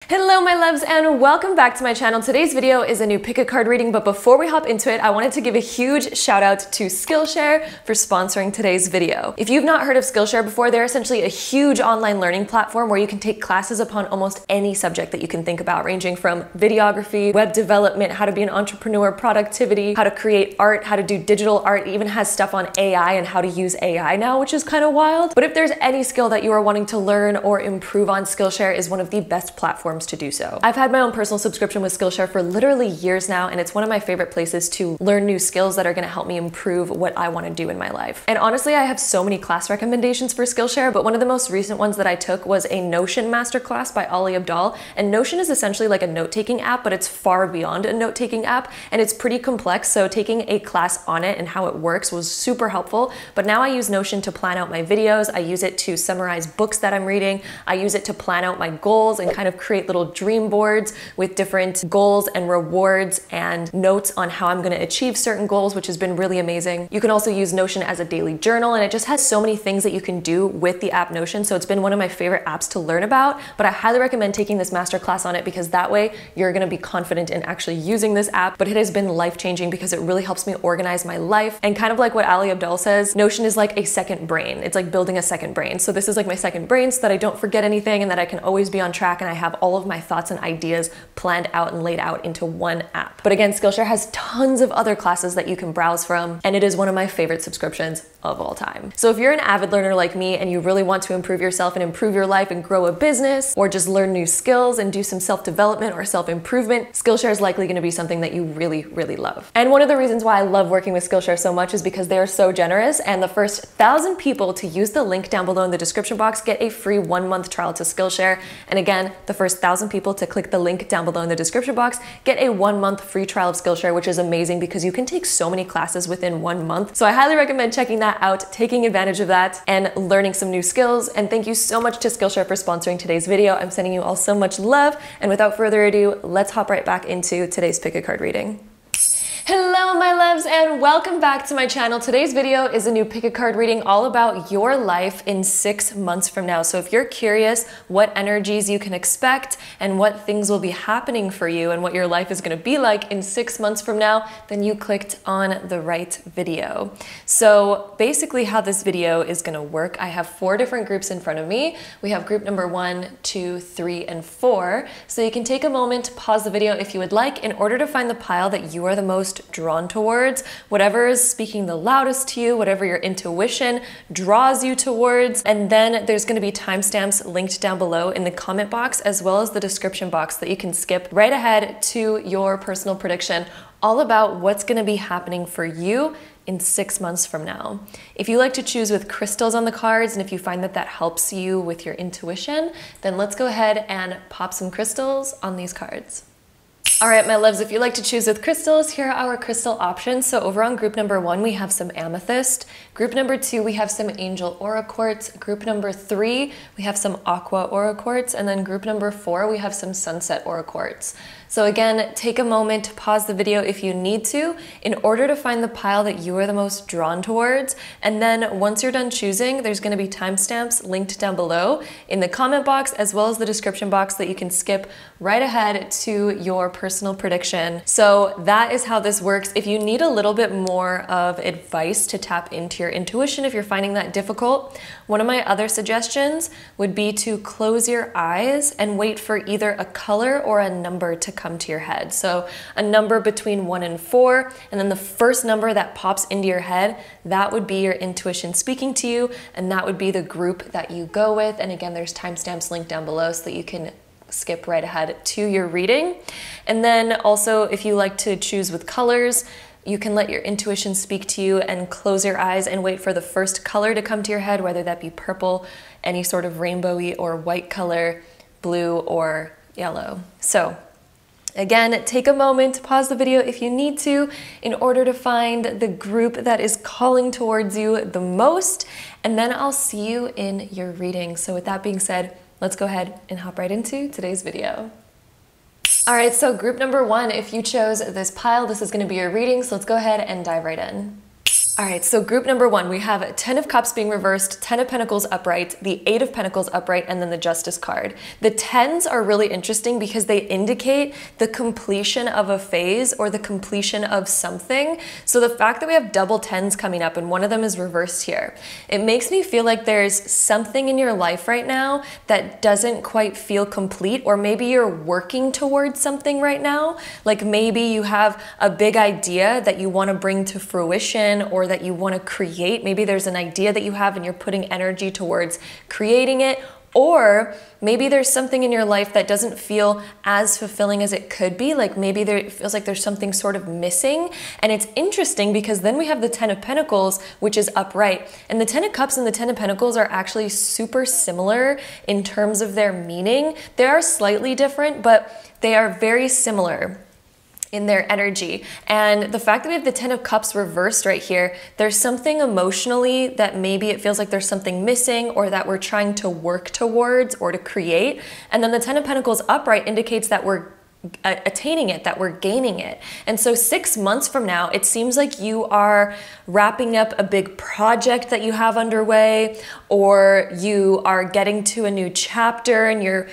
Hello my loves and welcome back to my channel. Today's video is a new pick a card reading, but before we hop into it, I wanted to give a huge shout out to Skillshare for sponsoring today's video. If you've not heard of Skillshare before, they're essentially a huge online learning platform where you can take classes upon almost any subject that you can think about, ranging from videography, web development, how to be an entrepreneur, productivity, how to create art, how to do digital art. It even has stuff on AI and how to use AI now, which is kind of wild. But if there's any skill that you are wanting to learn or improve on, Skillshare is one of the best platforms to do so. I've had my own personal subscription with Skillshare for literally years now, and it's one of my favorite places to learn new skills that are going to help me improve what I want to do in my life. And honestly, I have so many class recommendations for Skillshare, but one of the most recent ones that I took was a Notion masterclass by Ali Abdaal. And Notion is essentially like a note-taking app, but it's far beyond a note-taking app, and it's pretty complex, so taking a class on it and how it works was super helpful. But now I use Notion to plan out my videos, I use it to summarize books that I'm reading, I use it to plan out my goals and kind of create little dream boards with different goals and rewards and notes on how I'm going to achieve certain goals, which has been really amazing. You can also use Notion as a daily journal, and it just has so many things that you can do with the app Notion. So it's been one of my favorite apps to learn about, but I highly recommend taking this masterclass on it because that way you're going to be confident in actually using this app. But it has been life-changing because it really helps me organize my life, and kind of like what Ali Abdaal says, Notion is like a second brain. It's like building a second brain. So this is like my second brain so that I don't forget anything and that I can always be on track and I have all of my thoughts and ideas planned out and laid out into one app. But again, Skillshare has tons of other classes that you can browse from, and it is one of my favorite subscriptions of all time. So if you're an avid learner like me and you really want to improve yourself and improve your life and grow a business, or just learn new skills and do some self-development or self-improvement, Skillshare is likely going to be something that you really, really love. And one of the reasons why I love working with Skillshare so much is because they are so generous, and the first 1,000 people to use the link down below in the description box get a free 1-month trial to Skillshare. And again, the first 1,000 people to click the link down below in the description box get a 1-month free trial of Skillshare, which is amazing because you can take so many classes within 1 month. So I highly recommend checking that out, taking advantage of that, and learning some new skills. And thank you so much to Skillshare for sponsoring today's video. I'm sending you all so much love. And without further ado, let's hop right back into today's pick a card reading. Hello my loves and welcome back to my channel. Today's video is a new pick a card reading all about your life in 6 months from now. So if you're curious what energies you can expect and what things will be happening for you and what your life is going to be like in 6 months from now, then you clicked on the right video. So basically how this video is going to work, I have 4 different groups in front of me. We have group number 1, 2, 3, and 4. So you can take a moment, pause the video if you would like, in order to find the pile that you are the most drawn towards, whatever is speaking the loudest to you, whatever your intuition draws you towards. And then there's going to be timestamps linked down below in the comment box as well as the description box that you can skip right ahead to your personal prediction all about what's going to be happening for you in 6 months from now. If you like to choose with crystals on the cards, and if you find that that helps you with your intuition, then let's go ahead and pop some crystals on these cards. All right, my loves, if you like to choose with crystals, here are our crystal options. So over on group number 1, we have some amethyst. Group number 2, we have some angel aura quartz. Group number 3, we have some aqua aura quartz. And then group number 4, we have some sunset aura quartz. So again, take a moment, pause the video if you need to, in order to find the pile that you are the most drawn towards. And then once you're done choosing, there's going to be timestamps linked down below in the comment box as well as the description box that you can skip right ahead to your personal prediction. So that is how this works. If you need a little bit more of advice to tap into your intuition, if you're finding that difficult, one of my other suggestions would be to close your eyes and wait for either a color or a number to come to your head. So a number between 1 and 4, and then the first number that pops into your head, that would be your intuition speaking to you, and that would be the group that you go with. And again, there's timestamps linked down below so that you can skip right ahead to your reading. And then also, if you like to choose with colors, you can let your intuition speak to you and close your eyes and wait for the first color to come to your head, whether that be purple, any sort of rainbowy or white color, blue or yellow. So again, take a moment, pause the video if you need to, in order to find the group that is calling towards you the most, and then I'll see you in your reading. So with that being said, let's go ahead and hop right into today's video. All right, so group number 1, if you chose this pile, this is going to be your reading, so let's go ahead and dive right in. All right, so group number one, we have 10 of Cups being reversed, 10 of Pentacles upright, the 8 of Pentacles upright, and then the Justice card. The 10s are really interesting because they indicate the completion of a phase or the completion of something. So the fact that we have double 10s coming up and one of them is reversed here, it makes me feel like there's something in your life right now that doesn't quite feel complete, or maybe you're working towards something right now. Like maybe you have a big idea that you want to bring to fruition or that you want to create. Maybe there's an idea that you have and you're putting energy towards creating it, or maybe there's something in your life that doesn't feel as fulfilling as it could be. Like maybe it feels like there's something sort of missing. And it's interesting because then we have the 10 of Pentacles, which is upright. And the 10 of Cups and the 10 of Pentacles are actually super similar in terms of their meaning. They are slightly different, but they are very similar in their energy. And the fact that we have the 10 of Cups reversed right here, there's something emotionally that maybe it feels like there's something missing or that we're trying to work towards or to create. And then the 10 of Pentacles upright indicates that we're attaining it, that we're gaining it. And so 6 months from now, it seems like you are wrapping up a big project that you have underway, or you are getting to a new chapter and you're,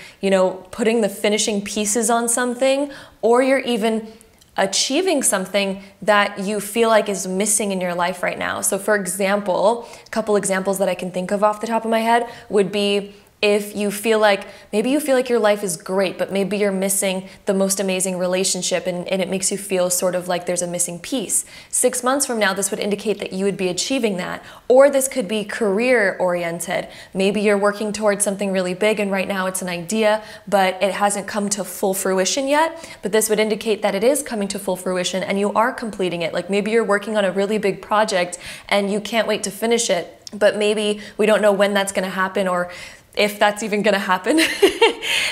putting the finishing pieces on something, or you're even achieving something that you feel like is missing in your life right now. So for example, a couple examples that I can think of off the top of my head would be if you feel like, maybe you feel like your life is great, but maybe you're missing the most amazing relationship and it makes you feel sort of like there's a missing piece. 6 months from now, this would indicate that you would be achieving that. Or this could be career oriented. Maybe you're working towards something really big and right now it's an idea, but it hasn't come to full fruition yet. But this would indicate that it is coming to full fruition and you are completing it. Like maybe you're working on a really big project and you can't wait to finish it, but maybe we don't know when that's going to happen or if that's even going to happen.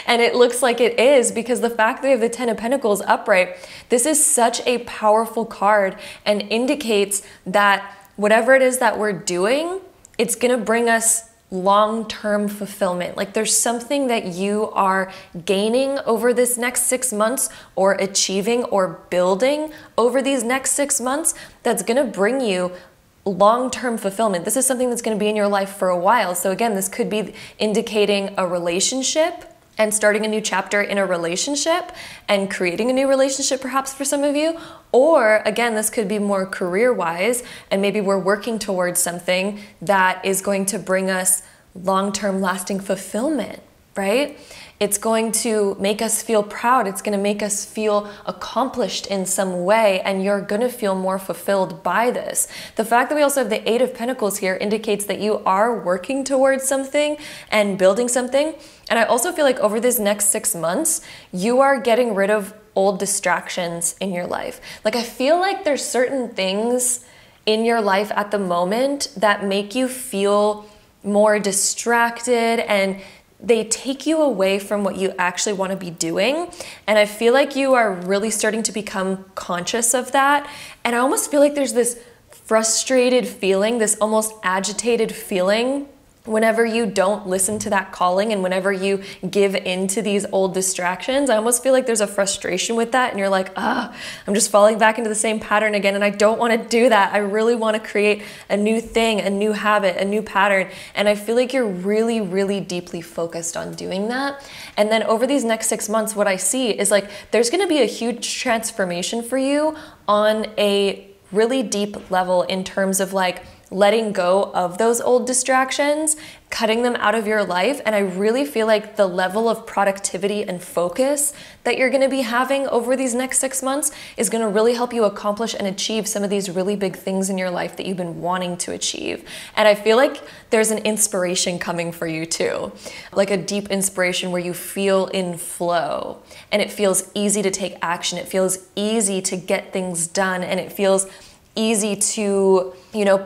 And it looks like it is, because the fact that we have the 10 of Pentacles upright, this is such a powerful card and indicates that whatever it is that we're doing, it's going to bring us long-term fulfillment. Like there's something that you are gaining over this next 6 months or achieving or building over these next 6 months that's going to bring you long-term fulfillment. This is something that's going to be in your life for a while. So again, this could be indicating a relationship and starting a new chapter in a relationship and creating a new relationship perhaps for some of you. Or again, this could be more career-wise and maybe we're working towards something that is going to bring us long-term lasting fulfillment, right? It's going to make us feel proud. It's going to make us feel accomplished in some way, and you're going to feel more fulfilled by this. The fact that we also have the 8 of Pentacles here indicates that you are working towards something and building something. And I also feel like over this next 6 months, you are getting rid of old distractions in your life. Like I feel like there's certain things in your life at the moment that make you feel more distracted and they take you away from what you actually want to be doing. And I feel like you are really starting to become conscious of that. And I almost feel like there's this frustrated feeling, this almost agitated feeling whenever you don't listen to that calling and whenever you give into these old distractions. I almost feel like there's a frustration with that and you're like, I'm just falling back into the same pattern again and I don't want to do that. I really want to create a new thing, a new habit, a new pattern. And I feel like you're really, really deeply focused on doing that. And then over these next 6 months, what I see is like, there's going to be a huge transformation for you on a really deep level in terms of like letting go of those old distractions, cutting them out of your life. And I really feel like the level of productivity and focus that you're going to be having over these next 6 months is going to really help you accomplish and achieve some of these really big things in your life that you've been wanting to achieve. And I feel like there's an inspiration coming for you too, like a deep inspiration where you feel in flow and it feels easy to take action. It feels easy to get things done, and it feels easy to,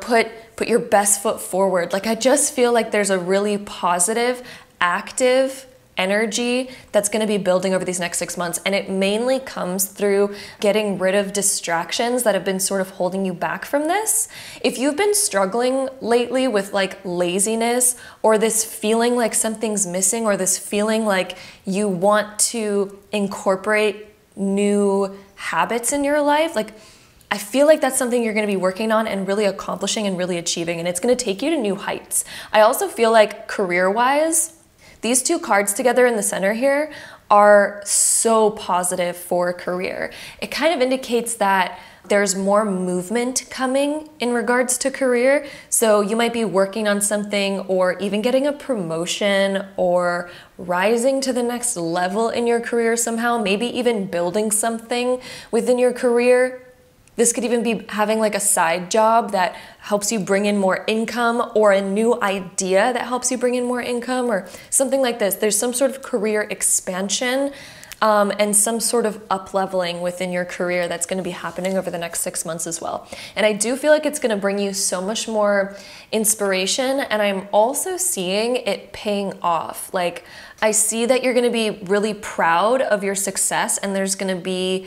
put your best foot forward. Like I just feel like there's a really positive, active energy that's going to be building over these next 6 months. And it mainly comes through getting rid of distractions that have been sort of holding you back from this. If you've been struggling lately with like laziness or this feeling like something's missing or this feeling like you want to incorporate new habits in your life, like I feel like that's something you're going to be working on and really accomplishing and really achieving, and it's going to take you to new heights. I also feel like career-wise, these two cards together in the center here are so positive for career. It kind of indicates that there's more movement coming in regards to career. So you might be working on something or even getting a promotion or rising to the next level in your career somehow, maybe even building something within your career. This could even be having like a side job that helps you bring in more income, or a new idea that helps you bring in more income, or something like this. There's some sort of career expansion and some sort of up-leveling within your career that's going to be happening over the next 6 months as well. And I do feel like it's going to bring you so much more inspiration, and I'm also seeing it paying off. Like, I see that you're going to be really proud of your success, and there's going to be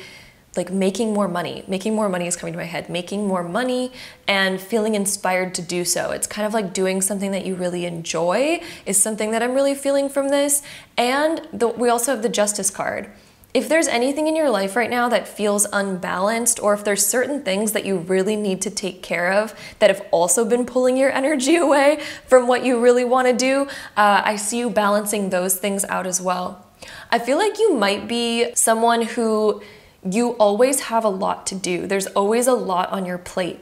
like making more money. Making more money is coming to my head. Making more money and feeling inspired to do so. It's kind of like doing something that you really enjoy is something that I'm really feeling from this. And we also have the Justice card. If there's anything in your life right now that feels unbalanced, or if there's certain things that you really need to take care of that have also been pulling your energy away from what you really want to do, I see you balancing those things out as well. I feel like you might be someone who you always have a lot to do. There's always a lot on your plate.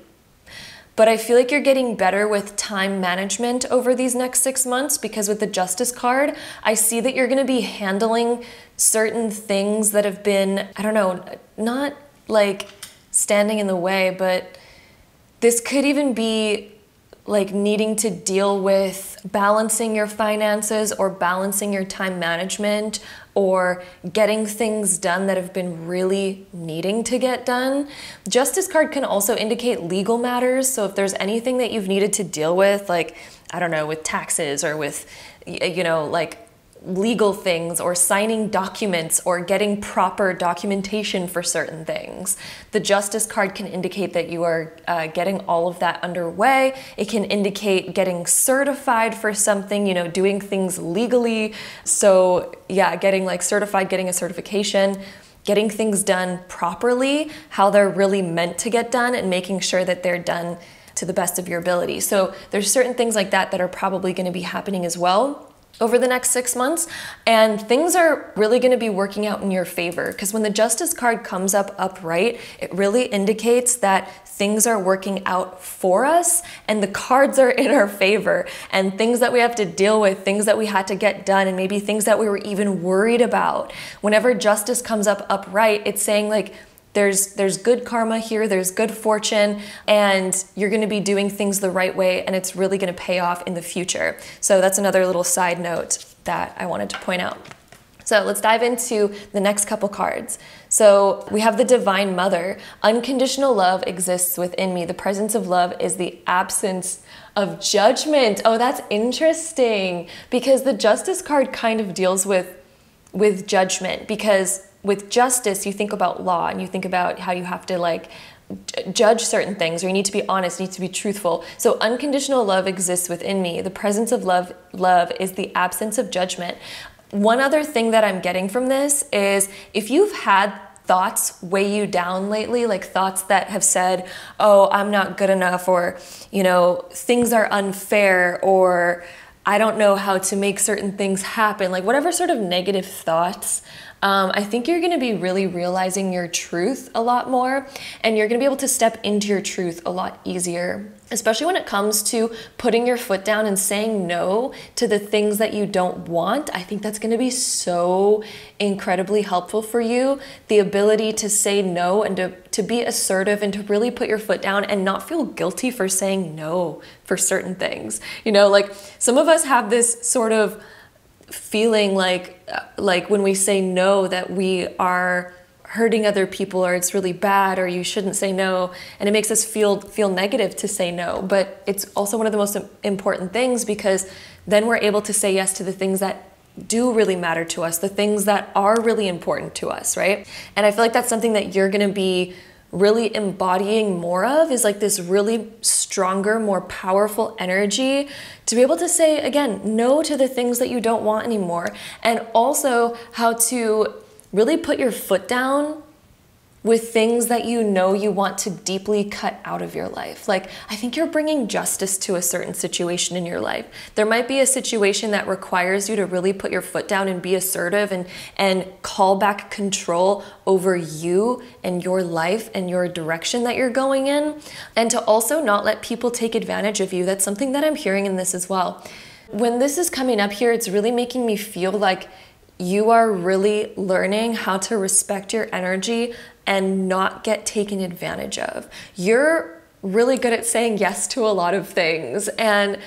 But I feel like you're getting better with time management over these next 6 months, because with the Justice card, I see that you're going to be handling certain things that have been, I don't know, not like standing in the way, but this could even be like needing to deal with balancing your finances or balancing your time management or getting things done that have been really needing to get done. Justice card can also indicate legal matters. So if there's anything that you've needed to deal with, like, I don't know, with taxes or with, you know, like legal things, or signing documents or getting proper documentation for certain things, the Justice card can indicate that you are getting all of that underway. It can indicate getting certified for something, you know, doing things legally. So yeah, getting like certified, getting a certification, getting things done properly, how they're really meant to get done, and making sure that they're done to the best of your ability. So there's certain things like that that are probably going to be happening as well over the next 6 months, and things are really going to be working out in your favor, because when the Justice card comes up upright, it really indicates that things are working out for us and the cards are in our favor, and things that we have to deal with, things that we had to get done, and maybe things that we were even worried about. Whenever Justice comes up upright, it's saying like, there's good karma here, there's good fortune, and you're going to be doing things the right way, and it's really going to pay off in the future. So that's another little side note that I wanted to point out. So let's dive into the next couple cards. So we have the Divine Mother. Unconditional love exists within me. The presence of love is the absence of judgment. Oh, that's interesting, because the Justice card kind of deals with judgment, because with justice, you think about law, and you think about how you have to like judge certain things, or you need to be honest, you need to be truthful. So unconditional love exists within me. The presence of love is the absence of judgment. One other thing that I'm getting from this is, if you've had thoughts weigh you down lately, like thoughts that have said, oh, I'm not good enough, or, you know, things are unfair, or I don't know how to make certain things happen, like whatever sort of negative thoughts, I think you're going to be really realizing your truth a lot more, and you're going to be able to step into your truth a lot easier, especially when it comes to putting your foot down and saying no to the things that you don't want. I think that's going to be so incredibly helpful for you. The ability to say no and to be assertive and to really put your foot down and not feel guilty for saying no for certain things. You know, like some of us have this sort of feeling like when we say no that we are hurting other people, or it's really bad, or you shouldn't say no, and it makes us feel negative to say no. But it's also one of the most important things, because then we're able to say yes to the things that do really matter to us, the things that are really important to us, right? And I feel like that's something that you're going to be really embodying more of, is like this really stronger, more powerful energy to be able to say, again, no to the things that you don't want anymore, and also how to really put your foot down with things that you know you want to deeply cut out of your life. Like, I think you're bringing justice to a certain situation in your life. There might be a situation that requires you to really put your foot down and be assertive and call back control over you and your life and your direction that you're going in, and to also not let people take advantage of you. That's something that I'm hearing in this as well. When this is coming up here, it's really making me feel like you are really learning how to respect your energy and not get taken advantage of. You're really good at saying yes to a lot of things, and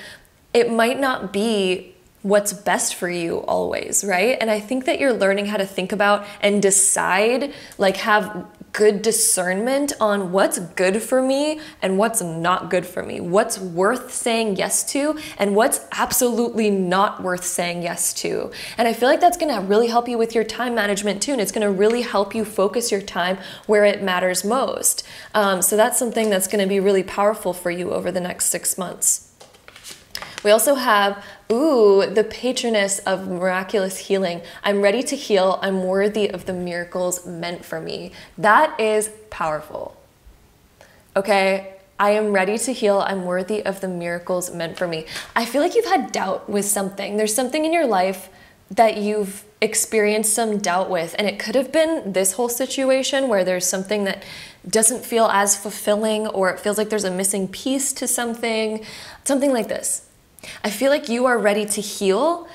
it might not be what's best for you always, right? And I think that you're learning how to think about and decide, like have good discernment on what's good for me and what's not good for me, what's worth saying yes to and what's absolutely not worth saying yes to. And I feel like that's gonna really help you with your time management too, and it's gonna really help you focus your time where it matters most. So that's something that's gonna be really powerful for you over the next 6 months. We also have, the patroness of miraculous healing. I'm ready to heal. I'm worthy of the miracles meant for me. That is powerful. Okay, I am ready to heal. I'm worthy of the miracles meant for me. I feel like you've had doubt with something. There's something in your life that you've experienced some doubt with, and it could have been this whole situation where there's something that doesn't feel as fulfilling, or it feels like there's a missing piece to something like this. I feel like you are ready to heal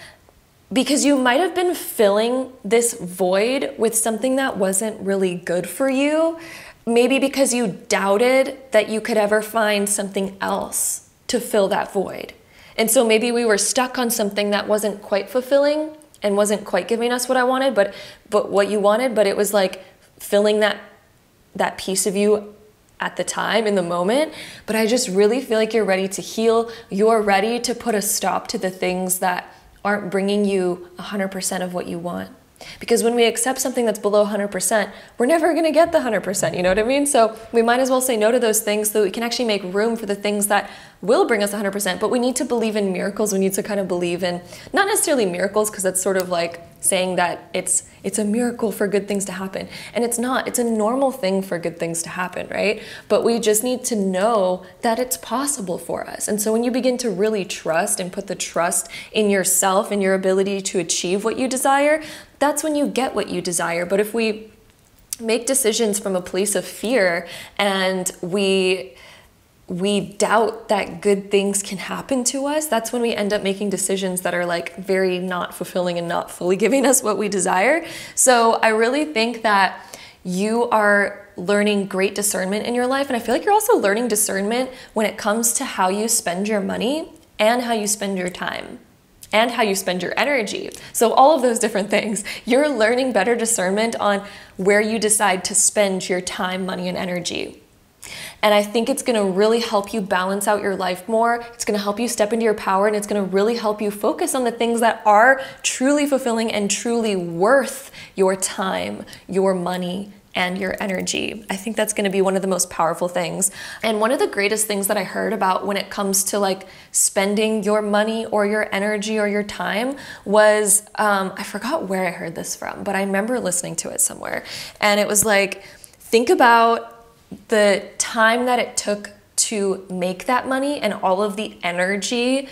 because you might have been filling this void with something that wasn't really good for you. Maybe because you doubted that you could ever find something else to fill that void. And so maybe we were stuck on something that wasn't quite fulfilling and wasn't quite giving us what I wanted, but what you wanted, but it was like filling that piece of you at the time, in the moment. But I just really feel like you're ready to heal. You're ready to put a stop to the things that aren't bringing you 100% of what you want. Because when we accept something that's below 100%, we're never gonna get the 100%, you know what I mean? So we might as well say no to those things so we can actually make room for the things that will bring us 100%, but we need to believe in miracles. We need to kind of believe in, not necessarily miracles, because that's sort of like saying that it's a miracle for good things to happen. And it's not, it's a normal thing for good things to happen, right? But we just need to know that it's possible for us. And so when you begin to really trust and put the trust in yourself and your ability to achieve what you desire, that's when you get what you desire. But if we make decisions from a place of fear and we doubt that good things can happen to us, that's when we end up making decisions that are like very not fulfilling and not fully giving us what we desire. So I really think that you are learning great discernment in your life. And I feel like you're also learning discernment when it comes to how you spend your money and how you spend your time and how you spend your energy. So all of those different things, you're learning better discernment on where you decide to spend your time, money, and energy. And I think it's gonna really help you balance out your life more. It's gonna help you step into your power, and it's gonna really help you focus on the things that are truly fulfilling and truly worth your time, your money, and your energy. I think that's gonna be one of the most powerful things. And one of the greatest things that I heard about when it comes to like spending your money or your energy or your time was, I forgot where I heard this from, but I remember listening to it somewhere. And it was like, think about the time that it took to make that money and all of the energy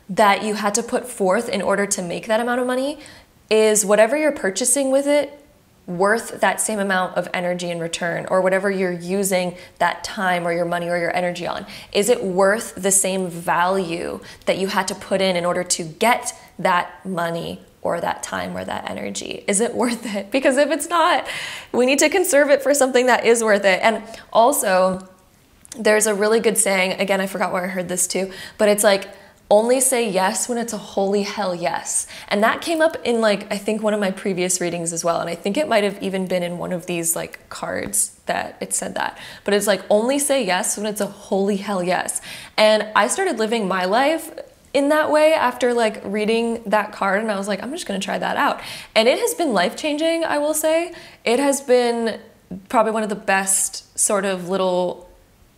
that you had to put forth in order to make that amount of money. Is whatever you're purchasing with it worth that same amount of energy in return, or whatever you're using that time or your money or your energy on? Is it worth the same value that you had to put in order to get that money or that time or that energy? Is it worth it? Because if it's not, we need to conserve it for something that is worth it. And also, there's a really good saying, again, I forgot where I heard this too, but it's like, only say yes when it's a holy hell yes. And that came up in like, I think one of my previous readings as well. And I think it might have even been in one of these like cards that it said that. But it's like, only say yes when it's a holy hell yes. And I started living my life in that way after like reading that card, and I was like, I'm just gonna try that out. And it has been life-changing, I will say. It has been probably one of the best sort of little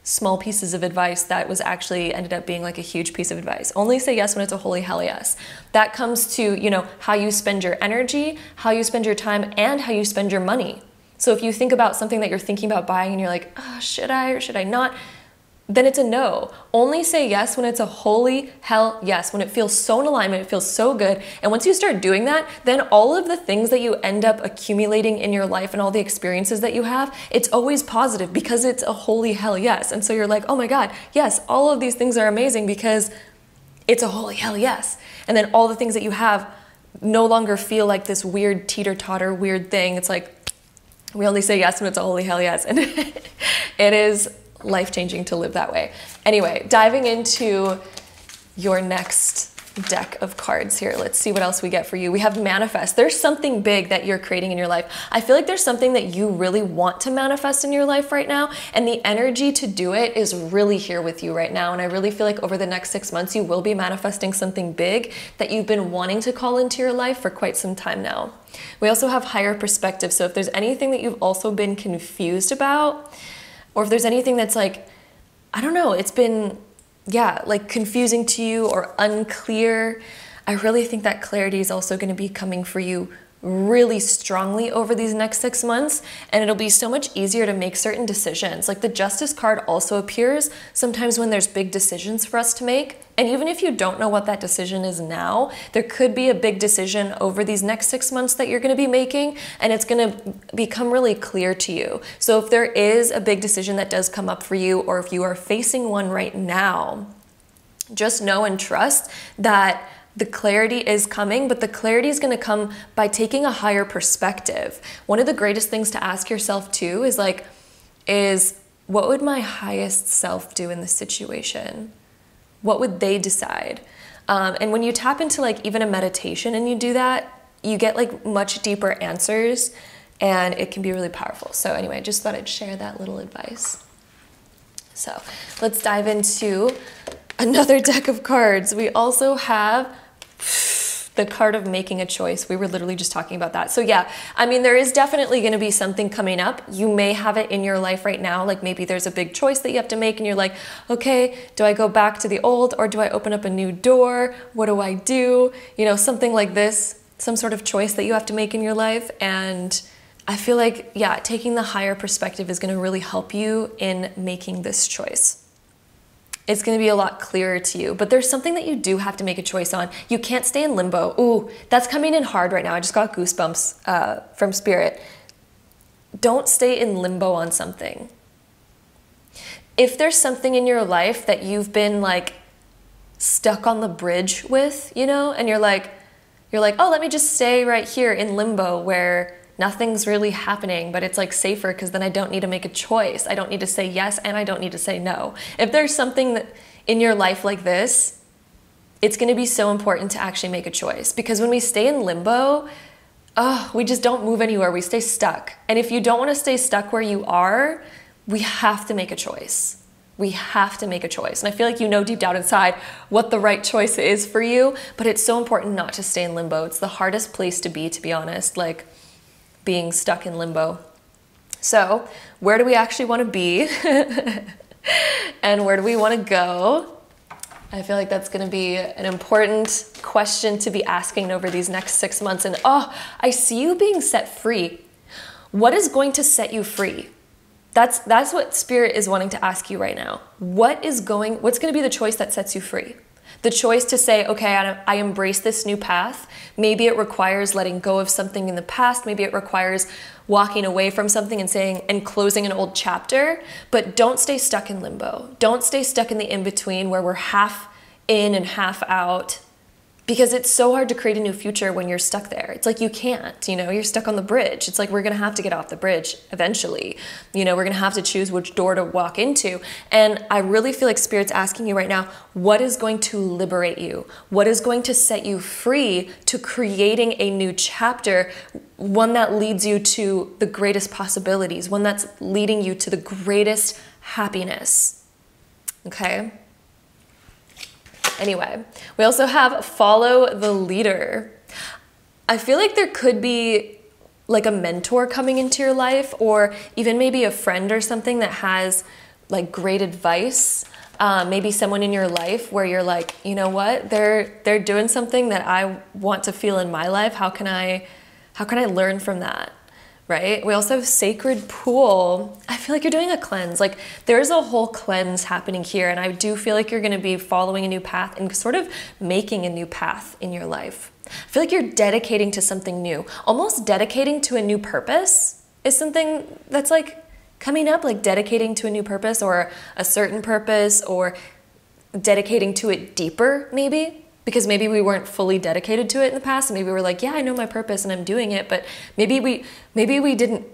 small pieces of advice that was actually ended up being like a huge piece of advice. Only say yes when it's a holy hell yes. That comes to, you know, how you spend your energy, how you spend your time, and how you spend your money. So if you think about something that you're thinking about buying and you're like, oh, should I or should I not? Then it's a no. Only say yes when it's a holy hell yes, when it feels so in alignment, it feels so good. And once you start doing that, then all of the things that you end up accumulating in your life and all the experiences that you have, it's always positive because it's a holy hell yes. And so you're like, oh my God, yes, all of these things are amazing because it's a holy hell yes. And then all the things that you have no longer feel like this weird teeter-totter weird thing. It's like, we only say yes when it's a holy hell yes. And it is life-changing to live that way. Anyway, diving into your next deck of cards here. Let's see what else we get for you. We have manifest. There's something big that you're creating in your life. I feel like there's something that you really want to manifest in your life right now, and the energy to do it is really here with you right now. And I really feel like over the next 6 months, you will be manifesting something big that you've been wanting to call into your life for quite some time now. We also have higher perspective. So if there's anything that you've also been confused about, or if there's anything that's like, I don't know, it's been, yeah, like confusing to you or unclear, I really think that clarity is also going to be coming for you really strongly over these next 6 months, and it'll be so much easier to make certain decisions. Like the Justice card also appears sometimes when there's big decisions for us to make, and even if you don't know what that decision is now, there could be a big decision over these next 6 months that you're going to be making, and it's going to become really clear to you. So if there is a big decision that does come up for you, or if you are facing one right now, just know and trust that the clarity is coming, but the clarity is going to come by taking a higher perspective. One of the greatest things to ask yourself too is what would my highest self do in this situation? What would they decide? And when you tap into like even a meditation and you do that, you get like much deeper answers, and it can be really powerful. So anyway, I just thought I'd share that little advice. So let's dive into another deck of cards. We also have the card of making a choice. We were literally just talking about that. So yeah, I mean, there is definitely going to be something coming up. You may have it in your life right now. Like maybe there's a big choice that you have to make and you're like, okay, do I go back to the old or do I open up a new door? What do I do? You know, something like this, some sort of choice that you have to make in your life. And I feel like, yeah, taking the higher perspective is going to really help you in making this choice. It's going to be a lot clearer to you, but there's something that you do have to make a choice on. You can't stay in limbo. Ooh, that's coming in hard right now. I just got goosebumps from Spirit. Don't stay in limbo on something. If there's something in your life that you've been like stuck on the bridge with, you know, and you're like, oh, let me just stay right here in limbo where nothing's really happening, but it's like safer because then I don't need to make a choice. I don't need to say yes and I don't need to say no. If there's something that in your life like this, it's going to be so important to actually make a choice, because when we stay in limbo, we just don't move anywhere. We stay stuck. And if you don't want to stay stuck where you are, we have to make a choice. We have to make a choice. And I feel like you know deep down inside what the right choice is for you, but it's so important not to stay in limbo. It's the hardest place to be honest. Like, being stuck in limbo. So where do we actually want to be? And where do we want to go? I feel like that's going to be an important question to be asking over these next 6 months. And I see you being set free. What is going to set you free? That's what Spirit is wanting to ask you right now. What's going to be the choice that sets you free? The choice to say, okay, I embrace this new path. Maybe it requires letting go of something in the past. Maybe it requires walking away from something and closing an old chapter. But don't stay stuck in limbo. Don't stay stuck in the in-between where we're half in and half out. Because it's so hard to create a new future when you're stuck there. It's like you can't, you know, you're stuck on the bridge. It's like we're gonna have to get off the bridge eventually. You know, we're gonna have to choose which door to walk into. And I really feel like Spirit's asking you right now, what is going to liberate you? What is going to set you free to creating a new chapter, one that leads you to the greatest possibilities, one that's leading you to the greatest happiness, okay? Anyway, we also have follow the leader. I feel like there could be like a mentor coming into your life, or even maybe a friend or something that has like great advice. Maybe someone in your life where you're like, you know what, they're doing something that I want to feel in my life. How can I learn from that? right? We also have Sacred Pool. I feel like you're doing a cleanse. Like there's a whole cleanse happening here. And I do feel like you're going to be following a new path and sort of making a new path in your life. I feel like you're dedicating to something new. Almost dedicating to a new purpose is something that's like coming up, like dedicating to a new purpose or a certain purpose, or dedicating to it deeper maybe. Because maybe we weren't fully dedicated to it in the past, and maybe we're like, yeah, I know my purpose and I'm doing it, but maybe we didn't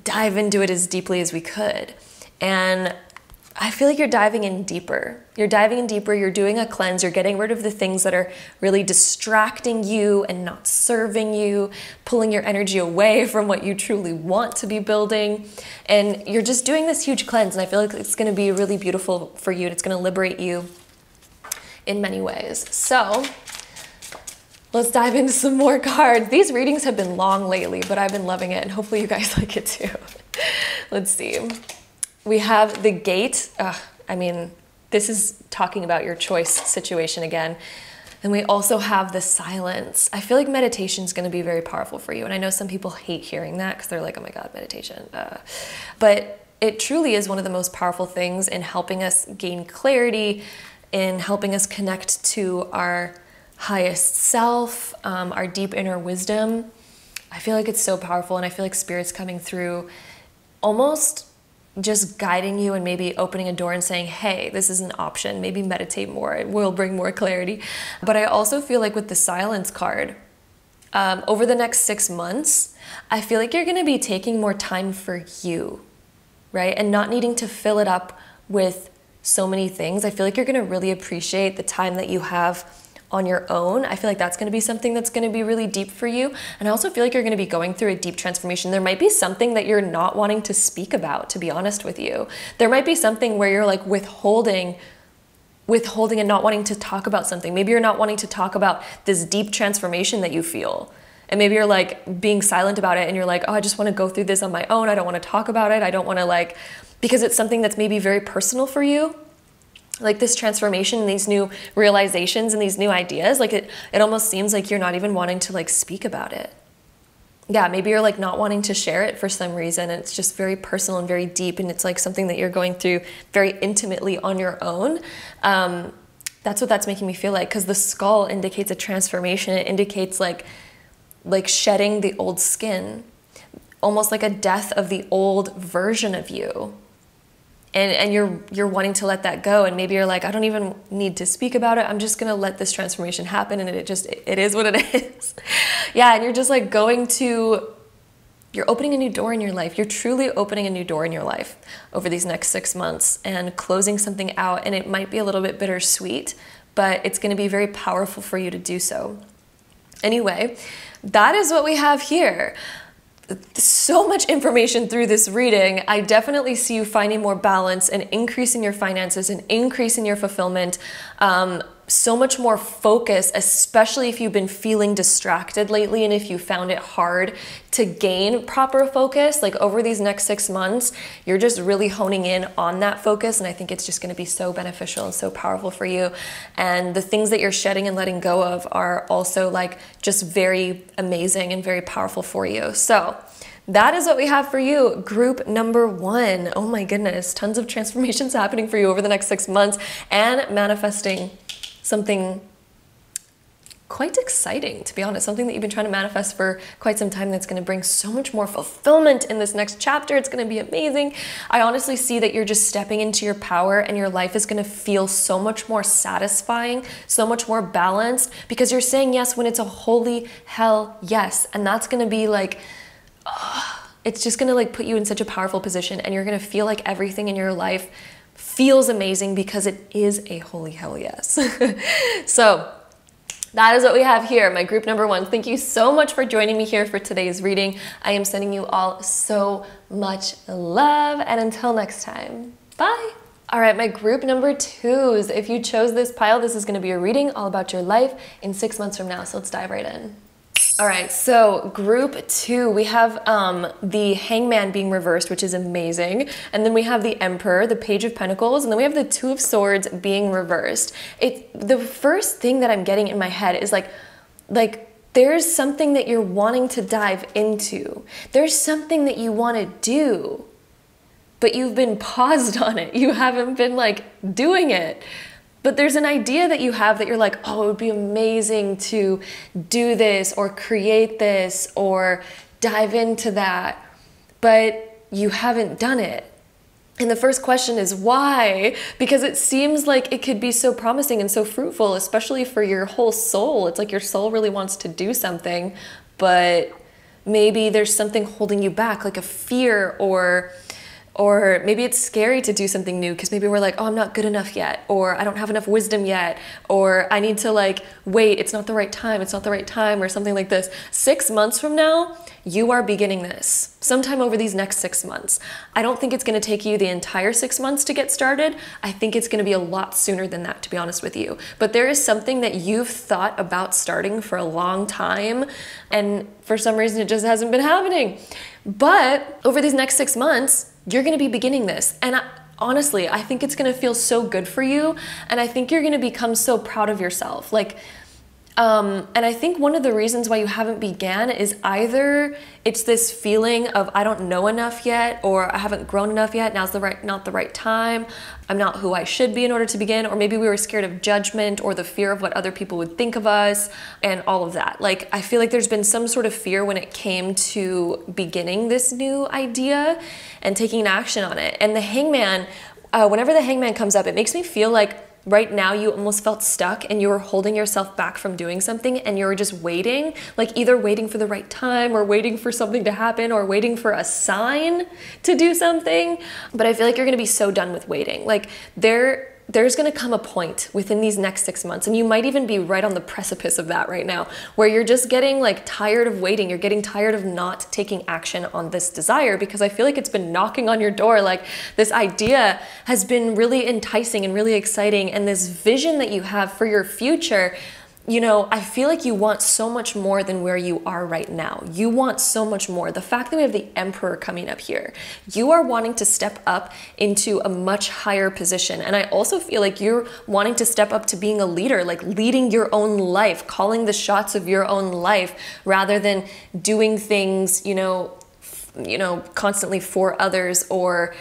dive into it as deeply as we could. And I feel like you're diving in deeper. You're diving in deeper, you're doing a cleanse, you're getting rid of the things that are really distracting you and not serving you, pulling your energy away from what you truly want to be building. And you're just doing this huge cleanse, and I feel like it's gonna be really beautiful for you, and it's gonna liberate you in many ways. So let's dive into some more cards. These readings have been long lately, but I've been loving it, and hopefully you guys like it too. Let's see. We have the Gate. I mean, this is talking about your choice situation again. And we also have the Silence. I feel like meditation is going to be very powerful for you. And I know some people hate hearing that because they're like, oh my God, meditation. But it truly is one of the most powerful things in helping us gain clarity, in helping us connect to our highest self, our deep inner wisdom. I feel like it's so powerful, and I feel like Spirit's coming through almost just guiding you and maybe opening a door and saying, hey, this is an option, maybe meditate more, it will bring more clarity. But I also feel like with the Silence card, over the next 6 months, I feel like you're gonna be taking more time for you, right? And not needing to fill it up with so many things. I feel like you're gonna really appreciate the time that you have on your own. I feel like that's gonna be something that's gonna be really deep for you. And I also feel like you're gonna be going through a deep transformation. There might be something that you're not wanting to speak about, to be honest with you. There might be something where you're like withholding and not wanting to talk about something. Maybe you're not wanting to talk about this deep transformation that you feel. And maybe you're like being silent about it, and you're like, oh, I just wanna go through this on my own. I don't wanna talk about it. I don't wanna because it's something that's maybe very personal for you. Like this transformation, these new realizations and these new ideas, like it almost seems like you're not even wanting to speak about it. Yeah, maybe you're not wanting to share it for some reason, and it's just very personal and very deep, and it's like something that you're going through very intimately on your own. That's what that's making me feel like, because the skull indicates a transformation. It indicates like shedding the old skin, almost like a death of the old version of you. And you're wanting to let that go, and maybe you're like, I don't even need to speak about it. I'm just gonna let this transformation happen, and it is what it is. Yeah, and you're just you're opening a new door in your life. You're truly opening a new door in your life over these next 6 months and closing something out, and it might be a little bit bittersweet, but it's gonna be very powerful for you to do so. Anyway, that is what we have here. So much information through this reading. I definitely see you finding more balance and increasing your finances and increasing your fulfillment. So much more focus, especially if you've been feeling distracted lately and if you found it hard to gain proper focus. Like over these next 6 months, you're just really honing in on that focus, and I think it's just going to be so beneficial and so powerful for you. And the things that you're shedding and letting go of are also just very amazing and very powerful for you. So that is what we have for you, group number 1. Oh my goodness, tons of transformations happening for you over the next 6 months, and manifesting something quite exciting, to be honest, something that you've been trying to manifest for quite some time that's going to bring so much more fulfillment in this next chapter. It's going to be amazing. I honestly see that you're just stepping into your power, and your life is going to feel so much more satisfying, so much more balanced, because you're saying yes when it's a holy hell yes. And that's going to be it's just going to put you in such a powerful position, and you're going to feel like everything in your life feels amazing because it is a holy hell yes. So that is what we have here, my group number 1. Thank you so much for joining me here for today's reading. I am sending you all so much love, and until next time, bye. All right, my group number 2s. If you chose this pile, this is going to be a reading all about your life in 6 months from now. So let's dive right in. All right, so group 2, we have the Hangman being reversed, which is amazing. And then we have the Emperor, the Page of Pentacles, and then we have the Two of Swords being reversed. The first thing that I'm getting in my head is like there's something that you're wanting to dive into. There's something that you want to do, but you've been paused on it. You haven't been like doing it. But there's an idea that you have that you're like, oh, it would be amazing to do this or create this or dive into that, but you haven't done it. And the first question is why? Because it seems like it could be so promising and so fruitful, especially for your whole soul. It's like your soul really wants to do something, but maybe there's something holding you back, like a fear, or maybe it's scary to do something new because maybe we're like, oh, I'm not good enough yet, or I don't have enough wisdom yet, or I need to like wait, it's not the right time, or something like this. 6 months from now, you are beginning this sometime over these next 6 months. I don't think it's going to take you the entire 6 months to get started. I think it's going to be a lot sooner than that, to be honest with you. But there is something that you've thought about starting for a long time, and for some reason it just hasn't been happening. But over these next 6 months, you're going to be beginning this. And honestly, I think it's going to feel so good for you. And I think you're going to become so proud of yourself. And I think one of the reasons why you haven't began is either it's this feeling of I don't know enough yet, or I haven't grown enough yet, now's not the right time, I'm not who I should be in order to begin, or maybe we were scared of judgment or the fear of what other people would think of us and all of that. Like, I feel like there's been some sort of fear when it came to beginning this new idea and taking action on it. And the hangman, whenever the hangman comes up, it makes me feel like right now you almost felt stuck and you were holding yourself back from doing something, and you were just waiting, like either waiting for the right time or waiting for something to happen or waiting for a sign to do something. But I feel like you're going to be so done with waiting. Like there's going to come a point within these next 6 months, and you might even be right on the precipice of that right now, where you're just getting like tired of waiting. You're getting tired of not taking action on this desire, because I feel like it's been knocking on your door. Like, this idea has been really enticing and really exciting, and this vision that you have for your future, you know, I feel like you want so much more than where you are right now. You want so much more. The fact that we have the Emperor coming up here, you are wanting to step up into a much higher position. And I also feel like you're wanting to step up to being a leader, like leading your own life, calling the shots of your own life, rather than doing things, you know, constantly for others, or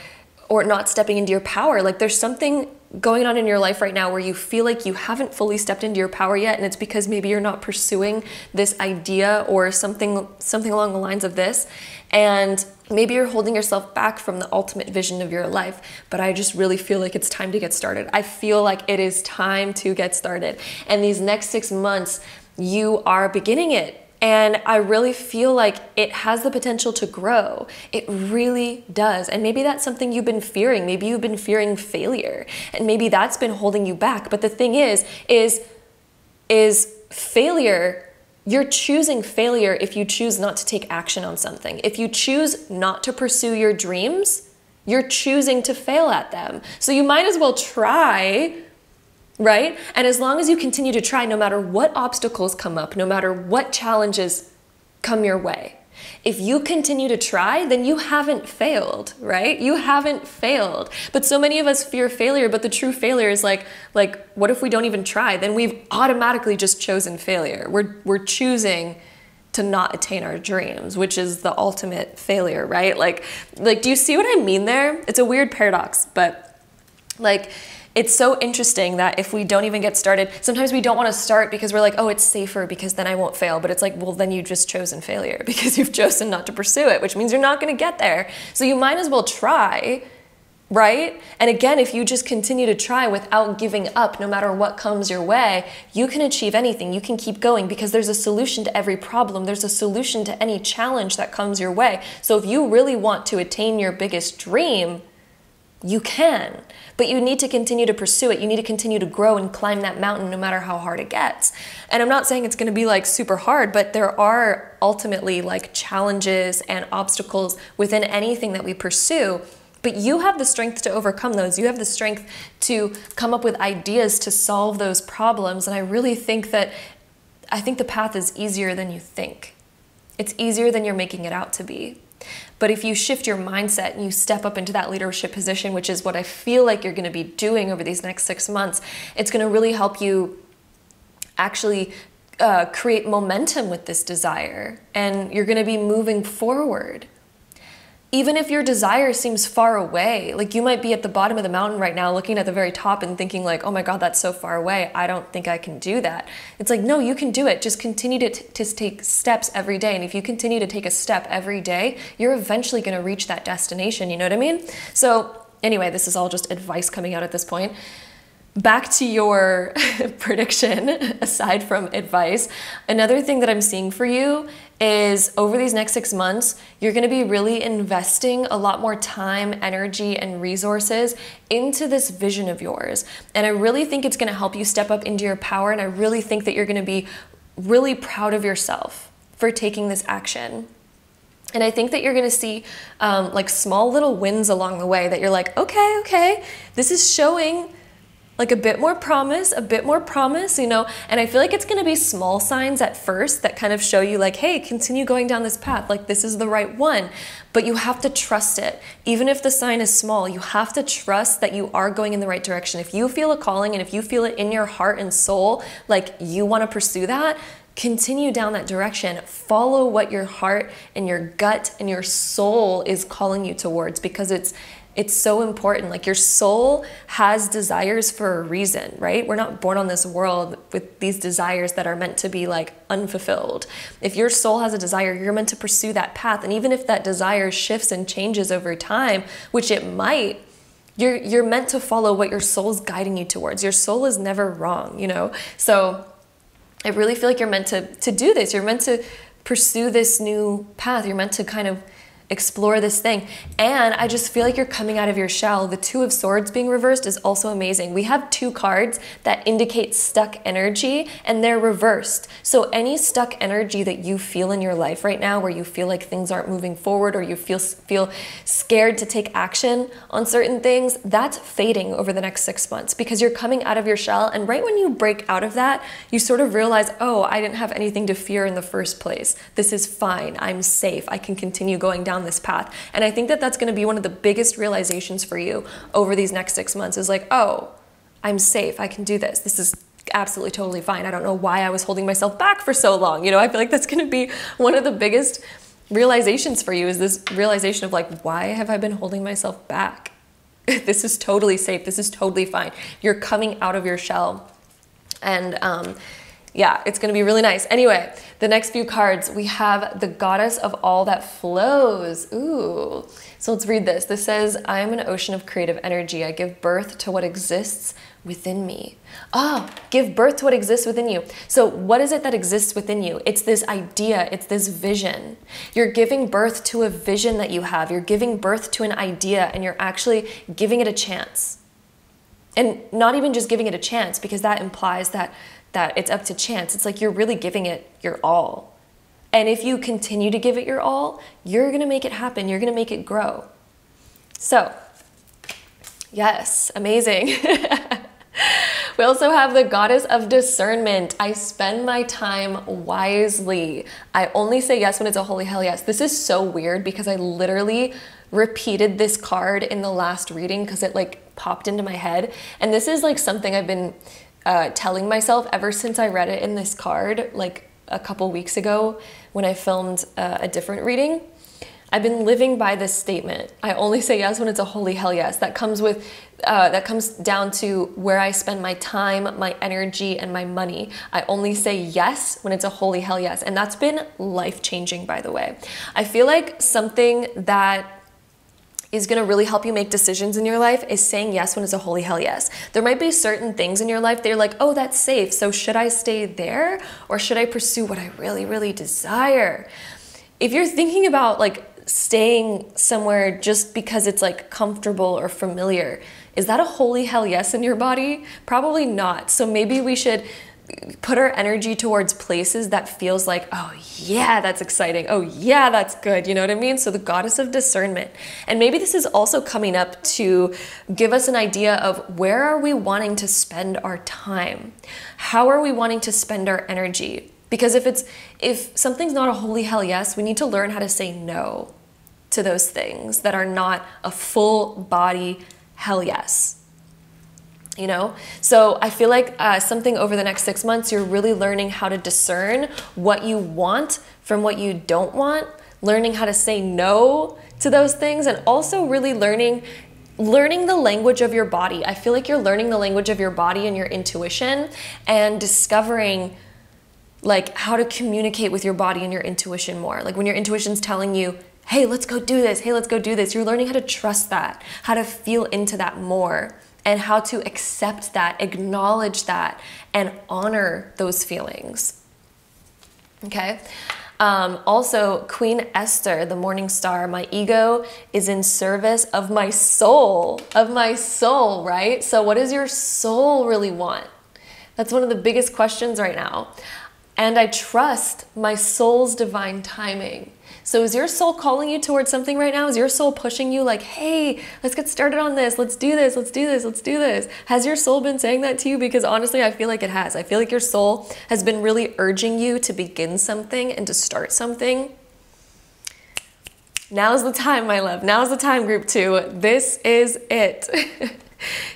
not stepping into your power. Like, there's something going on in your life right now where you feel like you haven't fully stepped into your power yet, and it's because maybe you're not pursuing this idea or something along the lines of this, and maybe you're holding yourself back from the ultimate vision of your life. But I just really feel like it's time to get started. I feel like it is time to get started, and these next 6 months you are beginning it. And I really feel like it has the potential to grow. It really does. And maybe that's something you've been fearing. Maybe you've been fearing failure, and maybe that's been holding you back. But the thing is failure, you're choosing failure if you choose not to take action on something. If you choose not to pursue your dreams, you're choosing to fail at them. So you might as well try, right? And as long as you continue to try, no matter what obstacles come up, no matter what challenges come your way, if you continue to try, then you haven't failed, right? You haven't failed. But so many of us fear failure, but the true failure is like, what if we don't even try? Then we've automatically just chosen failure. We're choosing to not attain our dreams, which is the ultimate failure, right? Like, do you see what I mean there? It's a weird paradox, but like, it's so interesting that if we don't even get started, sometimes we don't want to start because we're like, oh, it's safer because then I won't fail. But it's like, well, then you've just chosen failure because you've chosen not to pursue it, which means you're not going to get there. So you might as well try, right? And again, if you just continue to try without giving up, no matter what comes your way, you can achieve anything. You can keep going because there's a solution to every problem. There's a solution to any challenge that comes your way. So if you really want to attain your biggest dream, you can, but you need to continue to pursue it. You need to continue to grow and climb that mountain no matter how hard it gets. And I'm not saying it's going to be like super hard, but there are ultimately like challenges and obstacles within anything that we pursue. But you have the strength to overcome those. You have the strength to come up with ideas to solve those problems. And I really think that, I think the path is easier than you think. It's easier than you're making it out to be. But if you shift your mindset and you step up into that leadership position, which is what I feel like you're going to be doing over these next 6 months, it's going to really help you actually create momentum with this desire, and you're going to be moving forward. Even if your desire seems far away, like you might be at the bottom of the mountain right now looking at the very top and thinking like, oh my God, that's so far away. I don't think I can do that. It's like, no, you can do it. Just continue to take steps every day. And if you continue to take a step every day, you're eventually going to reach that destination. You know what I mean? So anyway, this is all just advice coming out at this point. Back to your prediction, aside from advice, another thing that I'm seeing for you is over these next 6 months, you're going to be really investing a lot more time, energy, and resources into this vision of yours. And I really think it's going to help you step up into your power. And I really think that you're going to be really proud of yourself for taking this action. And I think that you're going to see like small little wins along the way that you're like, okay, this is showing like a bit more promise, you know, and I feel like it's going to be small signs at first that kind of show you like, hey, continue going down this path. Like this is the right one, but you have to trust it. Even if the sign is small, you have to trust that you are going in the right direction. If you feel a calling and if you feel it in your heart and soul, like you want to pursue that, continue down that direction. Follow what your heart and your gut and your soul is calling you towards, because it's so important. Like your soul has desires for a reason, right? We're not born on this world with these desires that are meant to be like unfulfilled. If your soul has a desire, you're meant to pursue that path. And even if that desire shifts and changes over time, which it might, you're meant to follow what your soul's guiding you towards. Your soul is never wrong, you know? So I really feel like you're meant to do this. You're meant to pursue this new path. You're meant to kind of explore this thing. And I just feel like you're coming out of your shell. The Two of Swords being reversed is also amazing. We have 2 cards that indicate stuck energy, and they're reversed. So any stuck energy that you feel in your life right now, where you feel like things aren't moving forward, or you feel scared to take action on certain things, that's fading over the next 6 months, because you're coming out of your shell. And right when you break out of that, you sort of realize, oh, I didn't have anything to fear in the first place. This is fine. I'm safe. I can continue going down this path. And I think that that's going to be one of the biggest realizations for you over these next 6 months is like, oh, I'm safe. I can do this. This is absolutely totally fine. I don't know why I was holding myself back for so long. You know, I feel like that's going to be one of the biggest realizations for you, is this realization of like, why have I been holding myself back? This is totally safe. This is totally fine. You're coming out of your shell. And yeah, it's going to be really nice. Anyway, the next few cards, we have the Goddess of All That Flows. Ooh. So let's read this. This says, I am an ocean of creative energy. I give birth to what exists within me. Oh, give birth to what exists within you. So what is it that exists within you? It's this idea. It's this vision. You're giving birth to a vision that you have. You're giving birth to an idea, and you're actually giving it a chance. And not even just giving it a chance, because that implies that it's up to chance. It's like you're really giving it your all. And if you continue to give it your all, you're going to make it happen. You're going to make it grow. So, yes, amazing. We also have the Goddess of Discernment. I spend my time wisely. I only say yes when it's a holy hell yes. This is so weird, because I literally repeated this card in the last reading because it like popped into my head. And this is like something I've been telling myself ever since I read it in this card like a couple weeks ago when I filmed a different reading. I've been living by this statement. I only say yes when it's a holy hell yes. That comes down to where I spend my time, my energy, and my money. I only say yes when it's a holy hell yes. And that's been life-changing, by the way. I feel like something that is going to really help you make decisions in your life is saying yes when it's a holy hell yes. There might be certain things in your life that you're like, oh, that's safe. So should I stay there, or should I pursue what I really, really desire? If you're thinking about like staying somewhere just because it's like comfortable or familiar, is that a holy hell yes in your body? Probably not. So maybe we should put our energy towards places that feels like, oh yeah, that's exciting. Oh yeah, that's good. You know what I mean? So the Goddess of Discernment. And maybe this is also coming up to give us an idea of where are we wanting to spend our time? How are we wanting to spend our energy? Because if something's not a holy hell yes, we need to learn how to say no to those things that are not a full body hell yes. you know? So I feel like something over the next 6 months, you're really learning how to discern what you want from what you don't want, learning how to say no to those things, and also really learning the language of your body. I feel like you're learning the language of your body and your intuition, and discovering like how to communicate with your body and your intuition more. Like when your intuition's telling you, hey, let's go do this, hey, let's go do this, you're learning how to trust that, how to feel into that more, and how to accept that, acknowledge that, and honor those feelings. Okay? Also, Queen Esther, the morning star, my ego is in service of my soul, right? So what does your soul really want? That's one of the biggest questions right now. And I trust my soul's divine timing. So is your soul calling you towards something right now? Is your soul pushing you like, hey, let's get started on this. Let's do this. Let's do this. Let's do this. Has your soul been saying that to you? Because honestly, I feel like it has. I feel like your soul has been really urging you to begin something and to start something. Now's the time, my love. Now's the time, group 2. This is it.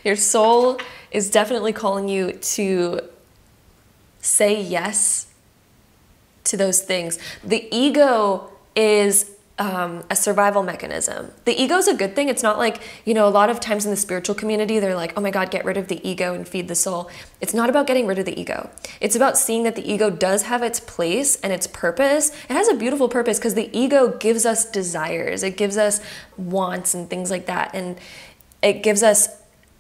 Your soul is definitely calling you to say yes to those things. The ego is a survival mechanism. The ego is a good thing. It's not like, you know, a lot of times in the spiritual community, they're like, oh my God, get rid of the ego and feed the soul. It's not about getting rid of the ego. It's about seeing that the ego does have its place and its purpose. It has a beautiful purpose because the ego gives us desires. It gives us wants and things like that. And it gives us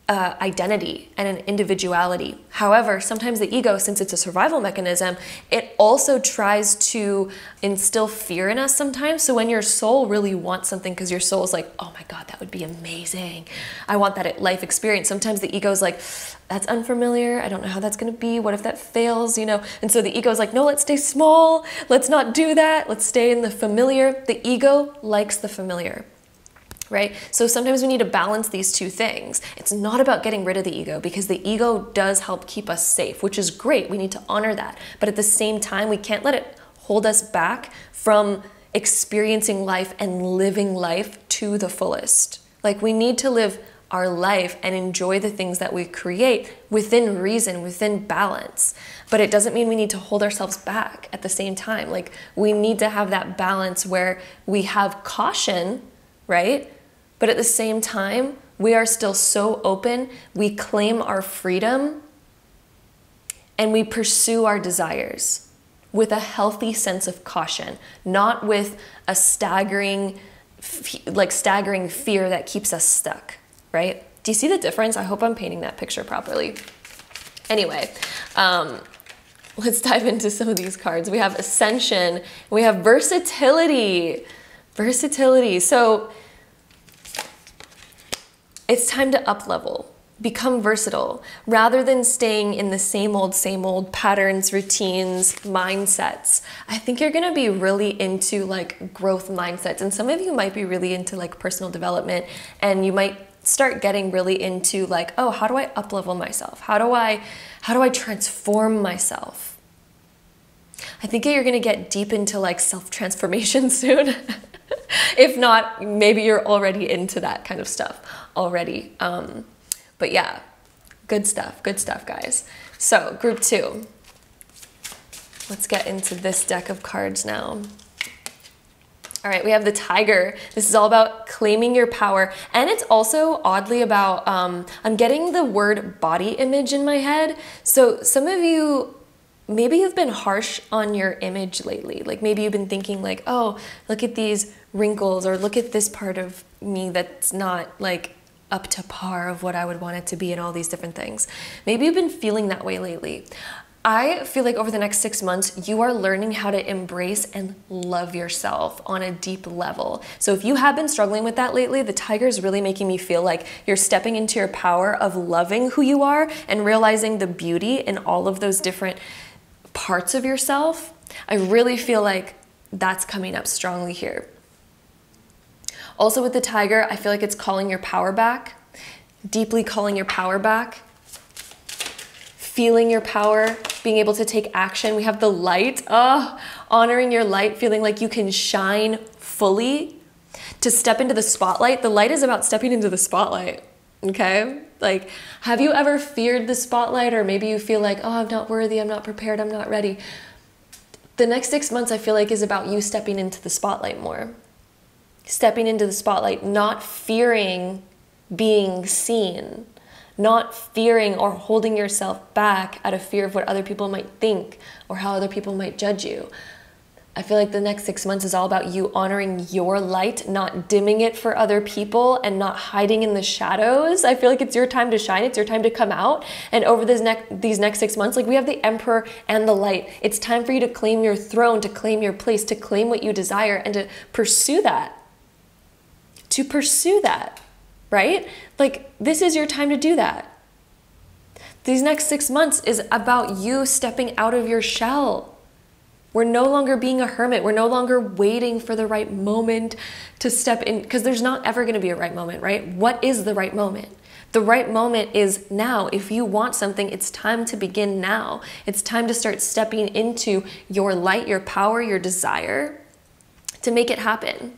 identity and an individuality. However, sometimes the ego, since it's a survival mechanism, it also tries to instill fear in us sometimes. So when your soul really wants something, because your soul is like, oh my God, that would be amazing, I want that life experience. Sometimes the ego is like, that's unfamiliar, I don't know how that's going to be, what if that fails, you know? And so the ego is like, no, let's stay small, let's not do that, let's stay in the familiar. The ego likes the familiar. Right? So sometimes we need to balance these two things. It's not about getting rid of the ego, because the ego does help keep us safe, which is great. We need to honor that. But at the same time, we can't let it hold us back from experiencing life and living life to the fullest. Like, we need to live our life and enjoy the things that we create within reason, within balance. But it doesn't mean we need to hold ourselves back at the same time. Like, we need to have that balance where we have caution, right? But at the same time, we are still so open, we claim our freedom, and we pursue our desires with a healthy sense of caution, not with a staggering fear that keeps us stuck, right? Do you see the difference? I hope I'm painting that picture properly. Anyway, let's dive into some of these cards. We have Ascension, we have Versatility. Versatility. So it's time to up level, become versatile, rather than staying in the same old patterns, routines, mindsets. I think you're gonna be really into like growth mindsets, and some of you might be really into like personal development, and you might start getting really into like, oh, how do I up level myself? How do I transform myself? I think you're gonna get deep into like self-transformation soon. If not, maybe you're already into that kind of stuff already. But yeah, good stuff, guys. So group 2, let's get into this deck of cards now. All right, we have the Tiger. This is all about claiming your power. And it's also oddly about, I'm getting the word body image in my head. So some of you, maybe you've been harsh on your image lately. Like maybe you've been thinking like, oh, look at these wrinkles, or look at this part of me that's not like up to par of what I would want it to be, and all these different things. Maybe you've been feeling that way lately. I feel like over the next 6 months, you are learning how to embrace and love yourself on a deep level. So if you have been struggling with that lately, the Tiger is really making me feel like you're stepping into your power of loving who you are and realizing the beauty in all of those different parts of yourself. I really feel like that's coming up strongly here. Also with the Tiger, I feel like it's calling your power back, deeply calling your power back, feeling your power, being able to take action. We have the Light, honoring your light, feeling like you can shine fully, to step into the spotlight. The Light is about stepping into the spotlight. Okay? Like, have you ever feared the spotlight, or maybe you feel like, oh, I'm not worthy, I'm not prepared, I'm not ready? The next 6 months, I feel like, is about you stepping into the spotlight more. Stepping into the spotlight, not fearing being seen, not fearing or holding yourself back out of fear of what other people might think or how other people might judge you. I feel like the next 6 months is all about you honoring your light, not dimming it for other people and not hiding in the shadows. I feel like it's your time to shine. It's your time to come out. And over these next 6 months, like, we have the Emperor and the light. It's time for you to claim your throne, to claim your place, to claim what you desire, and to pursue that. To pursue that, right? Like, this is your time to do that. These next 6 months is about you stepping out of your shell. We're no longer being a hermit. We're no longer waiting for the right moment to step in, because there's not ever going to be a right moment, right? What is the right moment? The right moment is now. If you want something, it's time to begin now. It's time to start stepping into your light, your power, your desire to make it happen.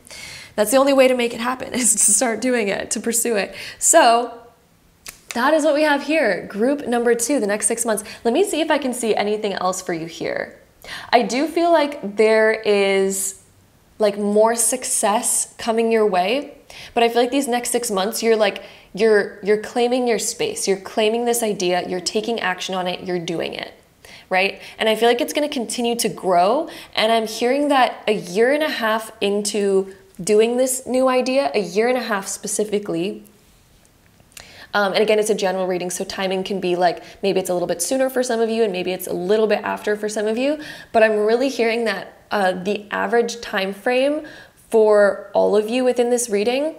That's the only way to make it happen, is to start doing it, to pursue it. So that is what we have here. Group number 2, the next 6 months. Let me see if I can see anything else for you here. I do feel like there is like more success coming your way, but I feel like these next 6 months, you're claiming your space. You're claiming this idea. You're taking action on it. You're doing it. Right? And I feel like it's going to continue to grow. And I'm hearing that a year and a half into doing this new idea, a year and a half specifically. And again, it's a general reading, so timing can be like, maybe it's a little bit sooner for some of you and maybe it's a little bit after for some of you. But I'm really hearing that the average time frame for all of you within this reading,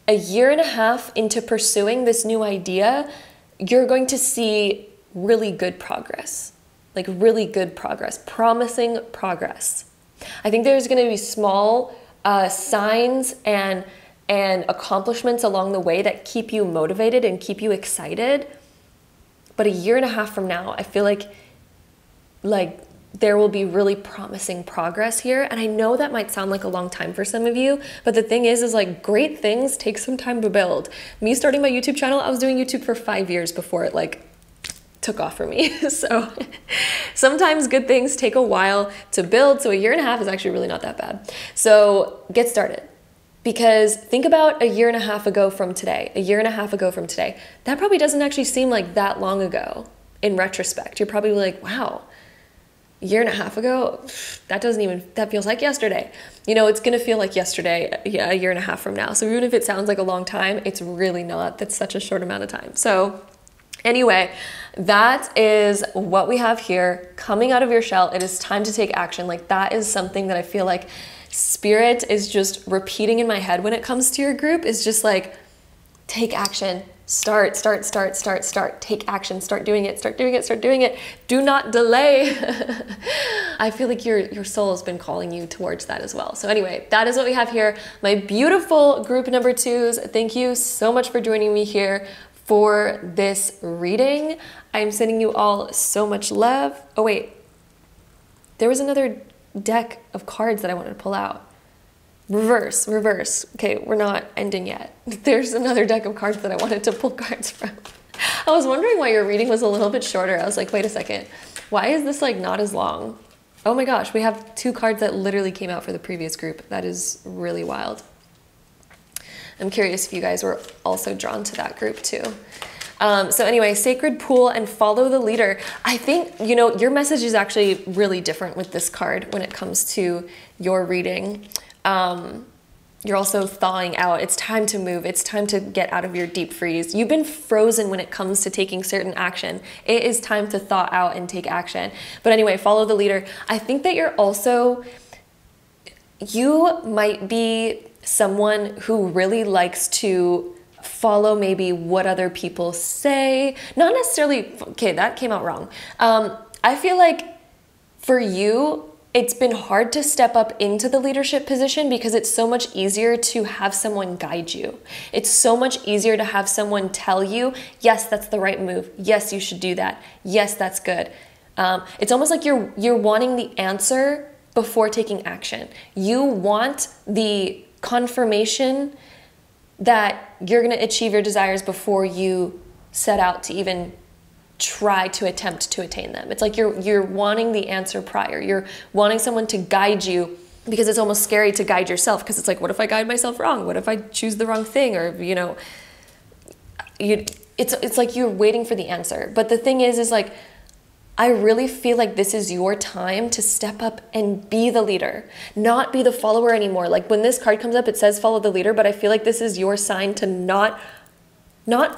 a year and a half into pursuing this new idea, you're going to see really good progress. Like really good progress, promising progress. I think there's going to be small signs and accomplishments along the way that keep you motivated and keep you excited. But a year and a half from now, I feel like there will be really promising progress here. And I know that might sound like a long time for some of you, but the thing is like, great things take some time to build. Me starting my YouTube channel, I was doing YouTube for 5 years before it like took off for me. So sometimes good things take a while to build. So a year and a half is actually really not that bad. So get started. Because think about a year and a half ago from today, that probably doesn't actually seem like that long ago in retrospect. You're probably like, wow, a year and a half ago, that feels like yesterday. You know, it's going to feel like yesterday, yeah, a year and a half from now. So even if it sounds like a long time, it's really not. That's such a short amount of time. So anyway, that is what we have here. Coming out of your shell, it is time to take action. Like, that is something that I feel like Spirit is just repeating in my head when it comes to your group, is just like, take action, start, take action, start doing it. Do not delay. I feel like your soul has been calling you towards that as well. So anyway, that is what we have here. My beautiful group number 2s, thank you so much for joining me here for this reading. I'm sending you all so much love. Oh wait, there was another deck of cards that I wanted to pull out. Reverse. Okay, we're not ending yet. There's another deck of cards that I wanted to pull cards from. I was wondering why your reading was a little bit shorter. I was like, wait a second, why is this like not as long? Oh my gosh, we have 2 cards that literally came out for the previous group. That is really wild. I'm curious if you guys were also drawn to that group too. So anyway, sacred pool and follow the leader. I think, you know, your message is actually really different with this card when it comes to your reading. You're also thawing out. It's time to move. It's time to get out of your deep freeze. You've been frozen when it comes to taking certain action. It is time to thaw out and take action. But anyway, follow the leader. I think that you might be someone who really likes to follow maybe what other people say. Not necessarily, okay, that came out wrong. I feel like for you, it's been hard to step up into the leadership position because it's so much easier to have someone guide you. It's so much easier to have someone tell you, yes, that's the right move. Yes, you should do that. Yes, that's good. It's almost like you're wanting the answer before taking action. You want the confirmation that you're going to achieve your desires before you set out to even try to attempt to attain them. It's like you're wanting the answer prior. You're wanting someone to guide you, because it's almost scary to guide yourself, because it's like, what if I guide myself wrong? What if I choose the wrong thing? Or, you know, it's like you're waiting for the answer. But the thing is like, I really feel like this is your time to step up and be the leader, not be the follower anymore. Like when this card comes up, it says follow the leader, but I feel like this is your sign to not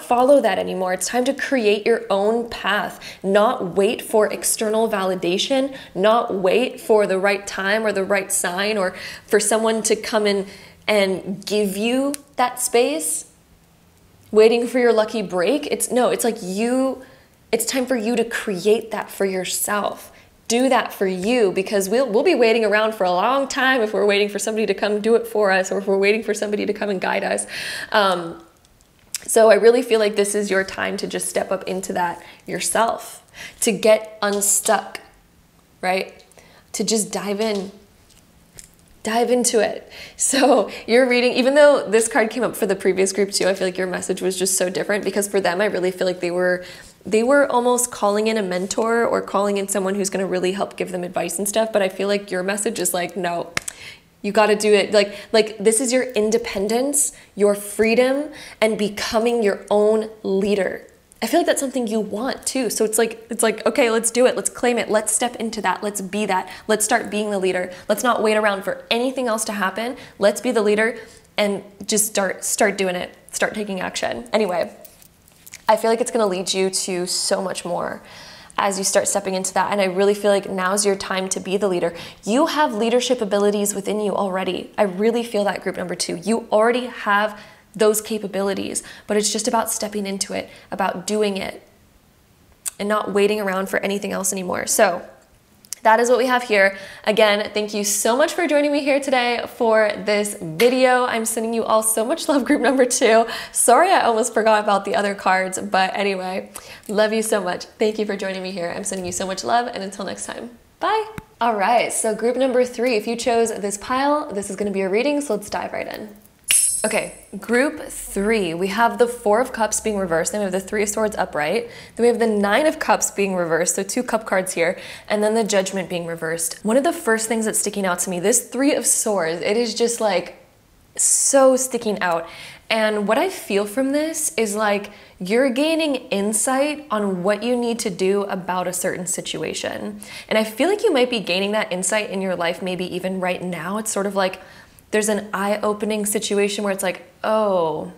follow that anymore. It's time to create your own path, not wait for external validation, not wait for the right time or the right sign or for someone to come in and give you that space, waiting for your lucky break. It's like it's time for you to create that for yourself. Do that for you, because we'll be waiting around for a long time if we're waiting for somebody to come do it for us, or if we're waiting for somebody to come and guide us. So I really feel like this is your time to just step up into that yourself, to get unstuck, right? To just dive into it. So you're reading, even though this card came up for the previous group too, I feel like your message was just so different, because for them, I really feel like they were almost calling in a mentor or calling in someone who's going to really help give them advice and stuff. But I feel like your message is like, no, you got to do it. Like this is your independence, your freedom, and becoming your own leader. I feel like that's something you want too. So it's like, okay, let's do it. Let's claim it. Let's step into that. Let's be that. Let's start being the leader. Let's not wait around for anything else to happen. Let's be the leader and just start doing it. Start taking action. Anyway, I feel like it's going to lead you to so much more as you start stepping into that. And I really feel like now's your time to be the leader. You have leadership abilities within you already. I really feel that, group number 2. You already have those capabilities, but it's just about stepping into it, about doing it, and not waiting around for anything else anymore. So that is what we have here. Again, thank you so much for joining me here today for this video. I'm sending you all so much love, group number 2. Sorry, I almost forgot about the other cards, but anyway, love you so much. Thank you for joining me here. I'm sending you so much love, and until next time, bye. All right, so group number 3, if you chose this pile, this is gonna be a reading, so let's dive right in. Okay, group 3, we have the 4 of Cups being reversed, then we have the 3 of Swords upright, then we have the 9 of Cups being reversed, so 2 cup cards here, and then the Judgment being reversed. One of the first things that's sticking out to me, this 3 of Swords, it is just like so sticking out. And what I feel from this is like you're gaining insight on what you need to do about a certain situation. And I feel like you might be gaining that insight in your life, maybe even right now. It's sort of like there's an eye-opening situation where it's like, oh,